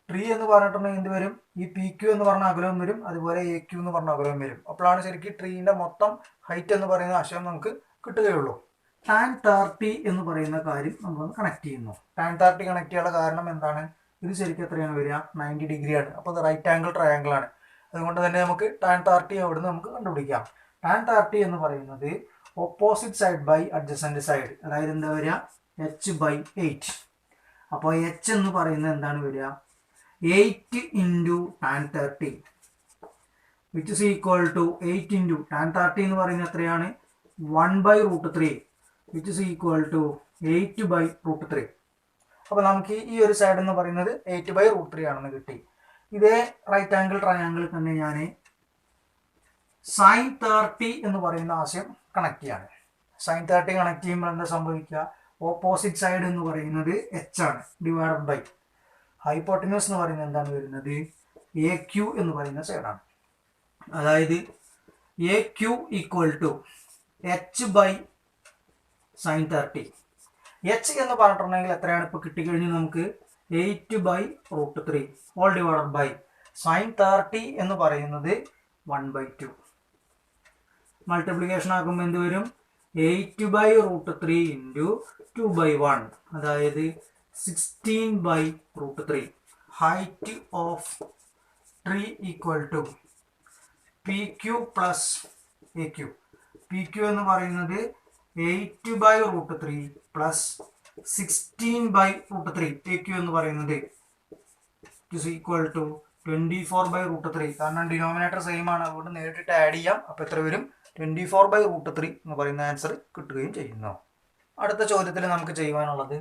ട്രീ എന്ന് പറഞ്ഞിട്ടുണ്ടെങ്കിൽ എന്ത് വരും, ഈ പി ക്യൂ എന്ന് പറഞ്ഞ അകലവും വരും, അതുപോലെ എ ക്യൂ എന്ന് പറഞ്ഞ അകലവും വരും. അപ്പോഴാണ് ശരിക്കും ട്രീൻ്റെ മൊത്തം ഹൈറ്റ് എന്ന് പറയുന്ന ആശയം നമുക്ക് കിട്ടുകയുള്ളൂ. ടാൻ 30 എന്ന് പറയുന്ന കാര്യം നമ്മളൊന്ന് കണക്ട് ചെയ്യുന്നു. ടാൻ 30 കണക്ട് ചെയ്യാനുള്ള കാരണം എന്താണ്, ഇത് ശരിക്കും എത്രയാണ് വരിക, 90 ഡിഗ്രിയാണ്. അപ്പോൾ അത് റൈറ്റ് ആംഗിൾ ട്രയാങ്കിൾ ആണ്. അതുകൊണ്ട് തന്നെ നമുക്ക് ടാൻ 30 അവിടെ നിന്ന് നമുക്ക് കണ്ടുപിടിക്കാം. ടാൻ 30 എന്ന് പറയുന്നത് opposite side by adjacent side, അതായത് എന്താ വരിക, h/8. അപ്പോൾ h എന്ന് പറയുന്നത് എന്താണ് വരിക, 8 × tan 30 which is equal to 8 × tan 30 എന്ന് പറയുന്നത് എത്രയാണ്, 1/√3 വിച്ച് ഇസ് ഈക്വൽ ടു 8/√3. അപ്പോൾ നമുക്ക് ഈ ഒരു സൈഡ് എന്ന് പറയുന്നത് 8/√3 ആണെന്ന് കിട്ടി. ഇതേ റൈറ്റ് ആംഗിൾ ട്രയാംഗിൾ തന്നെ ഞാൻ സൈൻ 30 എന്ന് പറയുന്ന ആശയം കണക്ട് ചെയ്യാണ്. സൈൻ 30 കണക്ട് ചെയ്യുമ്പോൾ എന്താ സംഭവിക്കുക, ഓപ്പോസിറ്റ് സൈഡ് എന്ന് പറയുന്നത് h ആണ്, ഡിവൈഡഡ് ബൈ ഹൈപ്പോട്ടന്യൂസ് എന്ന് പറയുന്നത് എന്താണ് വരുന്നത്, AQ എന്ന് പറയുന്ന സൈഡാണ്. അതായത് AQ equal to h/sin 30. h എന്ന് പറഞ്ഞിട്ടുണ്ടെങ്കിൽ എത്രയാണ് ഇപ്പോൾ കിട്ടിക്കഴിഞ്ഞ് നമുക്ക് 8/√3 ഓൾ ഡിവൈഡഡ് ബൈ സൈൻ 30 എന്ന് പറയുന്നത് 1/2. മൾട്ടിപ്ലിക്കേഷൻ ആക്കുമ്പോൾ എന്ത് വരും, 8/√3 × 2/1, അതായത് 16/√3. Height of tree equal to PQ plus AQ. PQ എന്ന് പറയുന്നത് 8/√3 പ്ലസ് 16/√3. AQ എന്ന് പറയുന്നത് ഇസ് ഈക്വൽ ടു 24/√3. കാരണം ഡിനോമിനേറ്റർ സെയിം ആണ്, അതുകൊണ്ട് നേരിട്ട് ആഡ് ചെയ്യാം. അപ്പോൾ എത്ര വരും, 24/√3 എന്ന് പറയുന്ന ആൻസർ കിട്ടുകയും ചെയ്യുന്നു. അടുത്ത ചോദ്യത്തിൽ നമുക്ക് ചെയ്യുവാനുള്ളത്,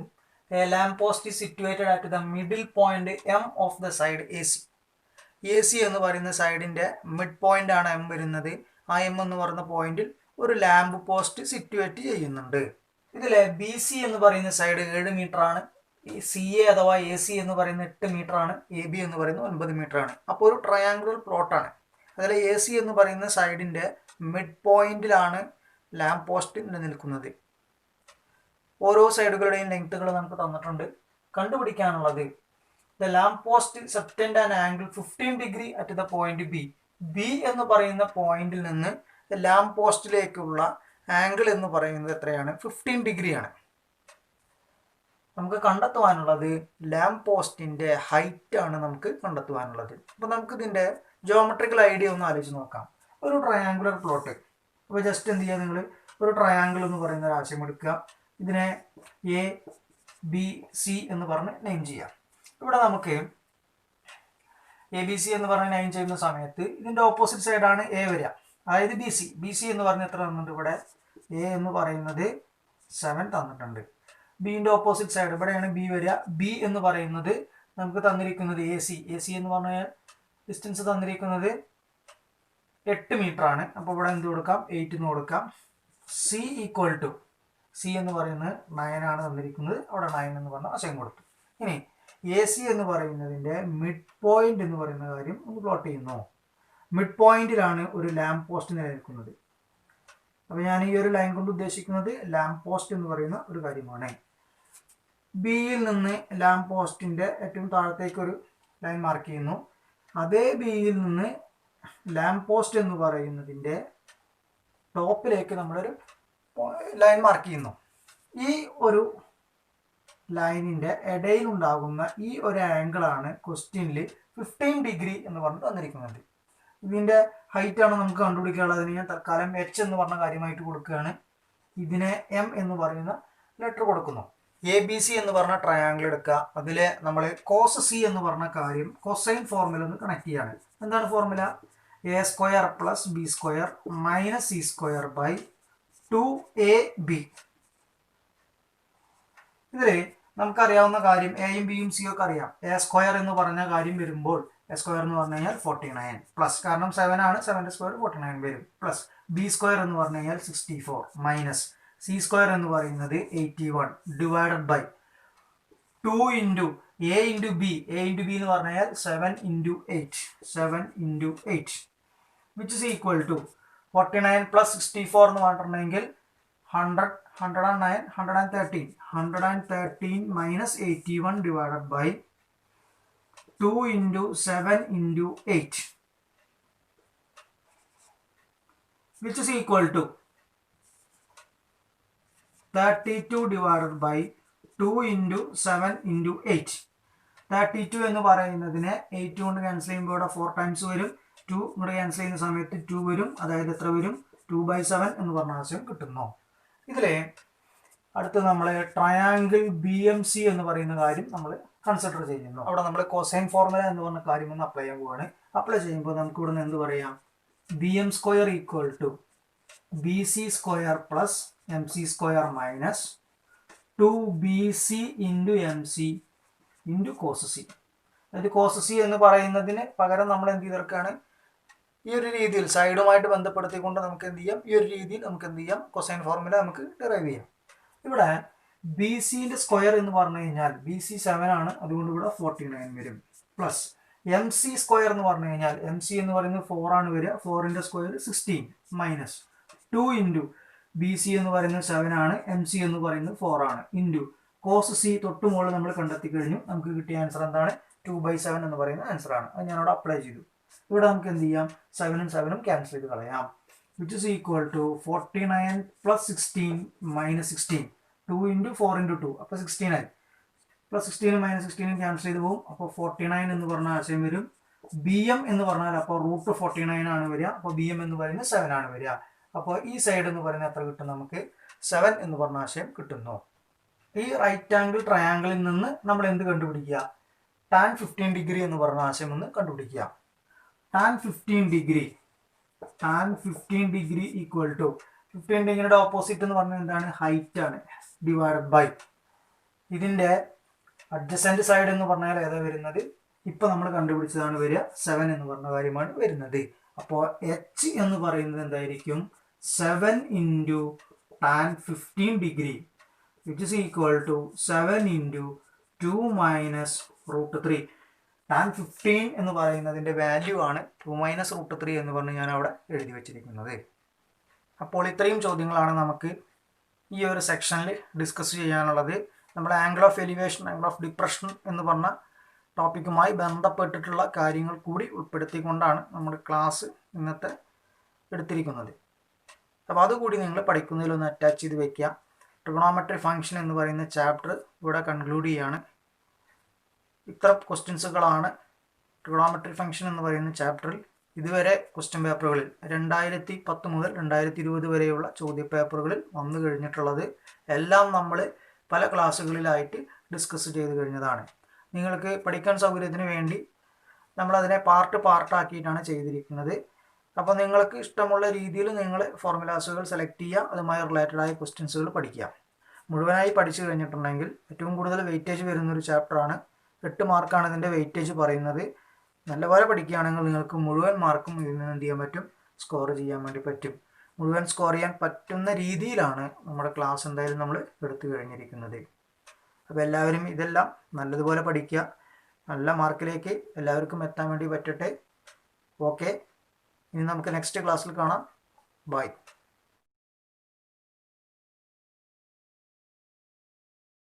a lamp post is situated at the middle point M of the side AC. AC എന്ന് പറയുന്ന സൈഡിൻ്റെ മിഡ് പോയിന്റ് ആണ് M വരുന്നത്. ആ M എന്ന് പറയുന്ന പോയിന്റിൽ ഒരു ലാമ്പ് പോസ്റ്റ് സിറ്റുവേറ്റ് ചെയ്യുന്നുണ്ട്. ഇതിലെ BC എന്ന് പറയുന്ന സൈഡ് 7 മീറ്റർ ആണ്, സി എ അഥവാ എ സി എന്ന് പറയുന്ന 8 മീറ്റർ ആണ്, എ ബി എന്ന് പറയുന്നത് 9 മീറ്റർ ആണ്. അപ്പോൾ ഒരു ട്രയാങ്കുലർ പ്ലോട്ടാണ്. അതിൽ എ സി എന്ന് പറയുന്ന സൈഡിൻ്റെ മിഡ് പോയിന്റിലാണ് ലാംപ് പോസ്റ്റ് നിലനിൽക്കുന്നത്. ഓരോ സൈഡുകളുടെയും ലെങ്ത്തുകൾ നമുക്ക് തന്നിട്ടുണ്ട്. കണ്ടുപിടിക്കാനുള്ളത് the lamp post subtend an angle 15 degree at the point B. B എന്ന് പറയുന്ന പോയിന്റിൽ നിന്ന് ലാംപ് പോസ്റ്റിലേക്കുള്ള ആംഗിൾ എന്ന് പറയുന്നത് എത്രയാണ്? 15 ഡിഗ്രിയാണ്. നമുക്ക് കണ്ടെത്തുവാനുള്ളത് ലാംപ് പോസ്റ്റിൻ്റെ ഹൈറ്റ് ആണ് നമുക്ക് കണ്ടെത്തുവാനുള്ളത്. അപ്പോൾ നമുക്ക് ഇതിൻ്റെ ജോമെട്രിക്കൽ ഐഡിയ ഒന്ന് ആലോചിച്ച് നോക്കാം. ഒരു ട്രയാങ്കുലർ പ്ലോട്ട്. അപ്പോൾ ജസ്റ്റ് എന്ത് ചെയ്യുക, നിങ്ങൾ ഒരു ട്രയാങ്കിൾ എന്ന് പറയുന്ന ഒരു ആശയം എടുക്കുക. ഇതിനെ എ ബി സി എന്ന് പറഞ്ഞ് നെയിം ചെയ്യാം. ഇവിടെ നമുക്ക് എ ബി സി എന്ന് പറഞ്ഞ് നെയിം ചെയ്യുന്ന സമയത്ത് ഇതിൻ്റെ ഓപ്പോസിറ്റ് സൈഡാണ് എ വരിക, അതായത് ബി സി. ബി സി എന്ന് പറഞ്ഞ് എത്ര തന്നിട്ടുണ്ട്? ഇവിടെ എ എന്ന് പറയുന്നത് 7 തന്നിട്ടുണ്ട്. ബിൻ്റെ ഓപ്പോസിറ്റ് സൈഡ് ഇവിടെയാണ് ബി വരിക. ബി എന്ന് പറയുന്നത് നമുക്ക് തന്നിരിക്കുന്നത് എ സി. എ സി എന്ന് പറഞ്ഞാൽ ഡിസ്റ്റൻസ് തന്നിരിക്കുന്നത് 8 മീറ്റർ ആണ്. അപ്പോൾ ഇവിടെ എന്ത് കൊടുക്കാം? 8 എന്ന് കൊടുക്കാം. സി ഈക്വൽ ടു, സി എന്ന് പറയുന്നത് 9 ആണ് തന്നിരിക്കുന്നത്, അവിടെ 9 എന്ന് പറഞ്ഞ ആശയം കൊടുത്തു. ഇനി എ സി എന്ന് പറയുന്നതിൻ്റെ മിഡ് പോയിന്റ് എന്ന് പറയുന്ന കാര്യം ഒന്ന് പ്ലോട്ട് ചെയ്യുന്നു. മിഡ് പോയിന്റിലാണ് ഒരു ലാംപ് പോസ്റ്റ് നിലനിൽക്കുന്നത്. അപ്പോൾ ഞാൻ ഈ ഒരു ലൈൻ കൊണ്ട് ഉദ്ദേശിക്കുന്നത് ലാംപ് പോസ്റ്റ് എന്ന് പറയുന്ന ഒരു കാര്യമാണ്. ബിയിൽ നിന്ന് ലാംപ് പോസ്റ്റിൻ്റെ ഏറ്റവും താഴത്തേക്ക് ഒരു ലൈൻ മാർക്ക് ചെയ്യുന്നു. അതേ ബിയിൽ നിന്ന് ലാംപ് പോസ്റ്റ് എന്ന് പറയുന്നതിൻ്റെ ടോപ്പിലേക്ക് നമ്മളൊരു ലൈൻ മാർക്ക് ചെയ്യുന്നു. ഈ ഒരു ലൈനിൻ്റെ ഇടയിലുണ്ടാകുന്ന ഈ ഒരു ആംഗിളാണ് ക്വസ്റ്റ്യനിൽ 15 ഡിഗ്രി എന്ന് പറഞ്ഞ് തന്നിരിക്കുന്നത്. ഇതിൻ്റെ ഹൈറ്റാണ് നമുക്ക് കണ്ടുപിടിക്കാനുള്ളത്. അതിന് ഞാൻ തൽക്കാലം എച്ച് എന്ന് പറഞ്ഞ കാര്യമായിട്ട് കൊടുക്കുകയാണ്. ഇതിനെ എം എന്ന് പറയുന്ന ലെറ്റർ കൊടുക്കുന്നു. എ ബി സി എന്ന് പറഞ്ഞ ട്രയാങ്കിൾ എടുക്കുക. അതിൽ നമ്മൾ കോസ് സി എന്ന് പറഞ്ഞ കാര്യം കൊസൈൻ ഫോർമുല ഒന്ന് കണക്ട് ചെയ്യാണ്. എന്താണ് formula? A square plus B square minus C square by 2ab. ഇതിൽ നമുക്കറിയാവുന്ന കാര്യം എയും ബിയും സിയും ഒക്കെ അറിയാം. എ സ്ക്വയർ എന്ന് പറഞ്ഞ കാര്യം വരുമ്പോൾ എ സ്ക്വയർ എന്ന് പറഞ്ഞു കഴിഞ്ഞാൽ 49 പ്ലസ്, കാരണം 7 ആണ്, 7ന്റെ സ്ക്വയർ 49 വരും, പ്ലസ് ബി സ്ക്വയർ എന്ന് പറഞ്ഞു കഴിഞ്ഞാൽ 64 മൈനസ് സി സ്ക്വയർ എന്ന് പറയുന്നത് 81 divided by 2 into A into B. A into B എന്ന് പറഞ്ഞു കഴിഞ്ഞാൽ 7 into 8 which is equal to 49 plus 64 എന്ന് പറഞ്ഞിട്ടുണ്ടെങ്കിൽ 100, 109, 113 minus 81 divided by 2 into 7 into 8 which is equal to 32 divided by 2 into 7 into 8. 32 എന്ന് പറയുന്നതിനെ 8 കൊണ്ട് ക്യാൻസൽ ചെയ്യുമ്പോൾ ഇവിടെ 4 ടൈംസ് വരും. 2 കൊണ്ട് ക്യാൻസൽ ചെയ്യുന്ന സമയത്ത് 2 വരും, അതായത് എത്ര വരും? 2/7 എന്ന് പറഞ്ഞ ആശയം കിട്ടുന്നു. ഇതിൽ അടുത്ത് നമ്മൾ ട്രയാങ്കിൾ ബി എം സി എന്ന് പറയുന്ന കാര്യം നമ്മൾ കൺസിഡർ ചെയ്യുന്നു. അവിടെ നമ്മൾ കോസൈൻ ഫോർമുല എന്ന് പറഞ്ഞ കാര്യം ഒന്ന് അപ്ലൈ ചെയ്യാൻ പോവാണ്. അപ്ലൈ ചെയ്യുമ്പോൾ നമുക്ക് ഇവിടെ നിന്ന് എന്ത് പറയാം? B M square equal to B C square plus M C square minus 2bc into M C into cos C. അതായത് കോസ് സി എന്ന് പറയുന്നതിന് പകരം നമ്മൾ എന്ത് ചെയ്തെടുക്കുകയാണ്? ഈ ഒരു രീതിയിൽ സൈഡുമായിട്ട് ബന്ധപ്പെടുത്തിക്കൊണ്ട് നമുക്ക് എന്ത് ചെയ്യാം? ഈ ഒരു രീതിയിൽ നമുക്ക് എന്ത് ചെയ്യാം? കൊസൈൻ ഫോർമുല നമുക്ക് ഡിറൈവ് ചെയ്യാം. ഇവിടെ ബി സിൻ്റെ സ്ക്വയർ എന്ന് പറഞ്ഞു കഴിഞ്ഞാൽ ബി സി 7 ആണ്, അതുകൊണ്ട് ഇവിടെ 49 വരും, പ്ലസ് എം സി സ്ക്വയർ എന്ന് പറഞ്ഞു കഴിഞ്ഞാൽ എം സി എന്ന് പറയുന്നത് 4 ആണ് വരിക, 4ന്റെ square 16 minus 2 into B C എന്ന് പറയുന്നത് 7 ആണ്, എം സി എന്ന് പറയുന്നത് 4 ആണ്, ഇൻറ്റു കോസ് സി തൊട്ട് മുകളിൽ നമ്മൾ കണ്ടെത്തി കഴിഞ്ഞു. നമുക്ക് കിട്ടിയ ആൻസർ എന്താണ്? 2/7 എന്ന് പറയുന്ന ആൻസർ ആണ്. അത് ഞാനവിടെ അപ്ലൈ ചെയ്തു. ഇവിടെ നമുക്ക് എന്ത് ചെയ്യാം? 7ഉം 7ഉം ക്യാൻസൽ ചെയ്ത് കളയാം. Which is equal to 49 plus 16 minus 16, 2 into 4 into 2, അപ്പോൾ 16 ആയി. പ്ലസ് 16 മൈനസ് 16 ക്യാൻസൽ ചെയ്ത് പോകും. അപ്പോൾ 49 എന്ന് പറഞ്ഞ ആശയം വരും. ബി എം എന്ന് പറഞ്ഞാൽ അപ്പോൾ റൂട്ട് 49 ആണ് വരിക. അപ്പോൾ ബി എം എന്ന് പറയുന്നത് 7 ആണ് വരിക. അപ്പോൾ ഈ സൈഡ് എന്ന് പറയുന്നത് എത്ര കിട്ടും? നമുക്ക് 7 എന്ന് പറഞ്ഞ ആശയം കിട്ടുന്നു. ഈ റൈറ്റ് ആംഗിൾ ട്രയാങ്കിളിൽ നിന്ന് നമ്മൾ എന്ത് കണ്ടുപിടിക്കുക? ടാൻ 15 ഡിഗ്രി എന്ന് പറഞ്ഞ ആശയം ഒന്ന് കണ്ടുപിടിക്കുക. ടാൻ 15 ഡിഗ്രി ഈക്വൽ ടു 15 ഡിഗ്രിയുടെ ഓപ്പോസിറ്റ് എന്ന് പറഞ്ഞാൽ എന്താണ്? ഹൈറ്റ് ആണ്, ഡിവൈഡഡ് ബൈ ഇതിൻ്റെ അഡ്ജസൻറ്റ് സൈഡ് എന്ന് പറഞ്ഞാൽ ഏതാ വരുന്നത്? ഇപ്പം നമ്മൾ കണ്ടുപിടിച്ചതാണ് വരിക, 7 എന്ന് പറഞ്ഞ കാര്യമാണ് വരുന്നത്. അപ്പോൾ എച്ച് എന്ന് പറയുന്നത് എന്തായിരിക്കും? 7 into tan 15 degree which is equal to 7 into 2 minus root 3. Tan 15 എന്ന് പറയുന്നതിൻ്റെ വാല്യൂ ആണ് 2 മൈനസ് റൂട്ട് 3 എന്ന് പറഞ്ഞ് ഞാൻ അവിടെ എഴുതി വെച്ചിരിക്കുന്നത്. അപ്പോൾ ഇത്രയും ചോദ്യങ്ങളാണ് നമുക്ക് ഈ ഒരു സെക്ഷനിൽ ഡിസ്കസ് ചെയ്യാനുള്ളത്. നമ്മൾ angle of elevation, angle of depression എന്ന് പറഞ്ഞ ടോപ്പിക്കുമായി ബന്ധപ്പെട്ടിട്ടുള്ള കാര്യങ്ങൾ കൂടി ഉൾപ്പെടുത്തിക്കൊണ്ടാണ് നമ്മുടെ ക്ലാസ് ഇന്നത്തെ എടുത്തിരിക്കുന്നത്. അപ്പോൾ അതുകൂടി നിങ്ങൾ പഠിക്കുന്നതിലൊന്ന് അറ്റാച്ച് ചെയ്ത് വയ്ക്കുക. ട്രിഗണോമെട്രി ഫംഗ്ഷൻ എന്ന് പറയുന്ന ചാപ്റ്റർ ഇവിടെ കൺക്ലൂഡ് ചെയ്യാണ്. ഇത്ര ക്വസ്റ്റ്യൻസുകളാണ് ട്രിഗണോമെട്രി ഫംഗ്ഷൻ എന്ന് പറയുന്ന ചാപ്റ്ററിൽ ഇതുവരെ ക്വസ്റ്റ്യൻ പേപ്പറുകളിൽ 2010 മുതൽ 2020 വരെയുള്ള ചോദ്യ പേപ്പറുകളിൽ വന്നു കഴിഞ്ഞിട്ടുള്ളത്. എല്ലാം നമ്മൾ പല ക്ലാസ്സുകളിലായിട്ട് ഡിസ്കസ് ചെയ്ത് കഴിഞ്ഞതാണ്. നിങ്ങൾക്ക് പഠിക്കാൻ സൗകര്യത്തിന് വേണ്ടി നമ്മളതിനെ പാർട്ടാക്കിയിട്ടാണ് ചെയ്തിരിക്കുന്നത്. അപ്പോൾ നിങ്ങൾക്ക് ഇഷ്ടമുള്ള രീതിയിൽ നിങ്ങൾ ഫോർമുലാസുകൾ സെലക്ട് ചെയ്യുക, അതുമായി റിലേറ്റഡ് ആയ ക്വസ്റ്റ്യൻസുകൾ പഠിക്കുക. മുഴുവനായി പഠിച്ചു കഴിഞ്ഞിട്ടുണ്ടെങ്കിൽ ഏറ്റവും കൂടുതൽ വെയിറ്റേജ് വരുന്നൊരു ചാപ്റ്ററാണ്. 8 മാർക്കാണ് ഇതിൻ്റെ വെയിറ്റേജ് പറയുന്നത്. നല്ലപോലെ പഠിക്കുകയാണെങ്കിൽ നിങ്ങൾക്ക് മുഴുവൻ മാർക്കും ഇതിൽ നിന്ന് എന്ത് ചെയ്യാൻ പറ്റും, സ്കോർ ചെയ്യാൻ വേണ്ടി പറ്റും. മുഴുവൻ സ്കോർ ചെയ്യാൻ പറ്റുന്ന രീതിയിലാണ് നമ്മുടെ ക്ലാസ് എന്തായാലും നമ്മൾ എടുത്തു കഴിഞ്ഞിരിക്കുന്നത്. അപ്പോൾ എല്ലാവരും ഇതെല്ലാം നല്ലതുപോലെ പഠിക്കുക. നല്ല മാർക്കിലേക്ക് എല്ലാവർക്കും എത്താൻ വേണ്ടി പറ്റട്ടെ. ഓക്കെ, ഇനി നമുക്ക് നെക്സ്റ്റ് ക്ലാസ്സിൽ കാണാം. ബൈ.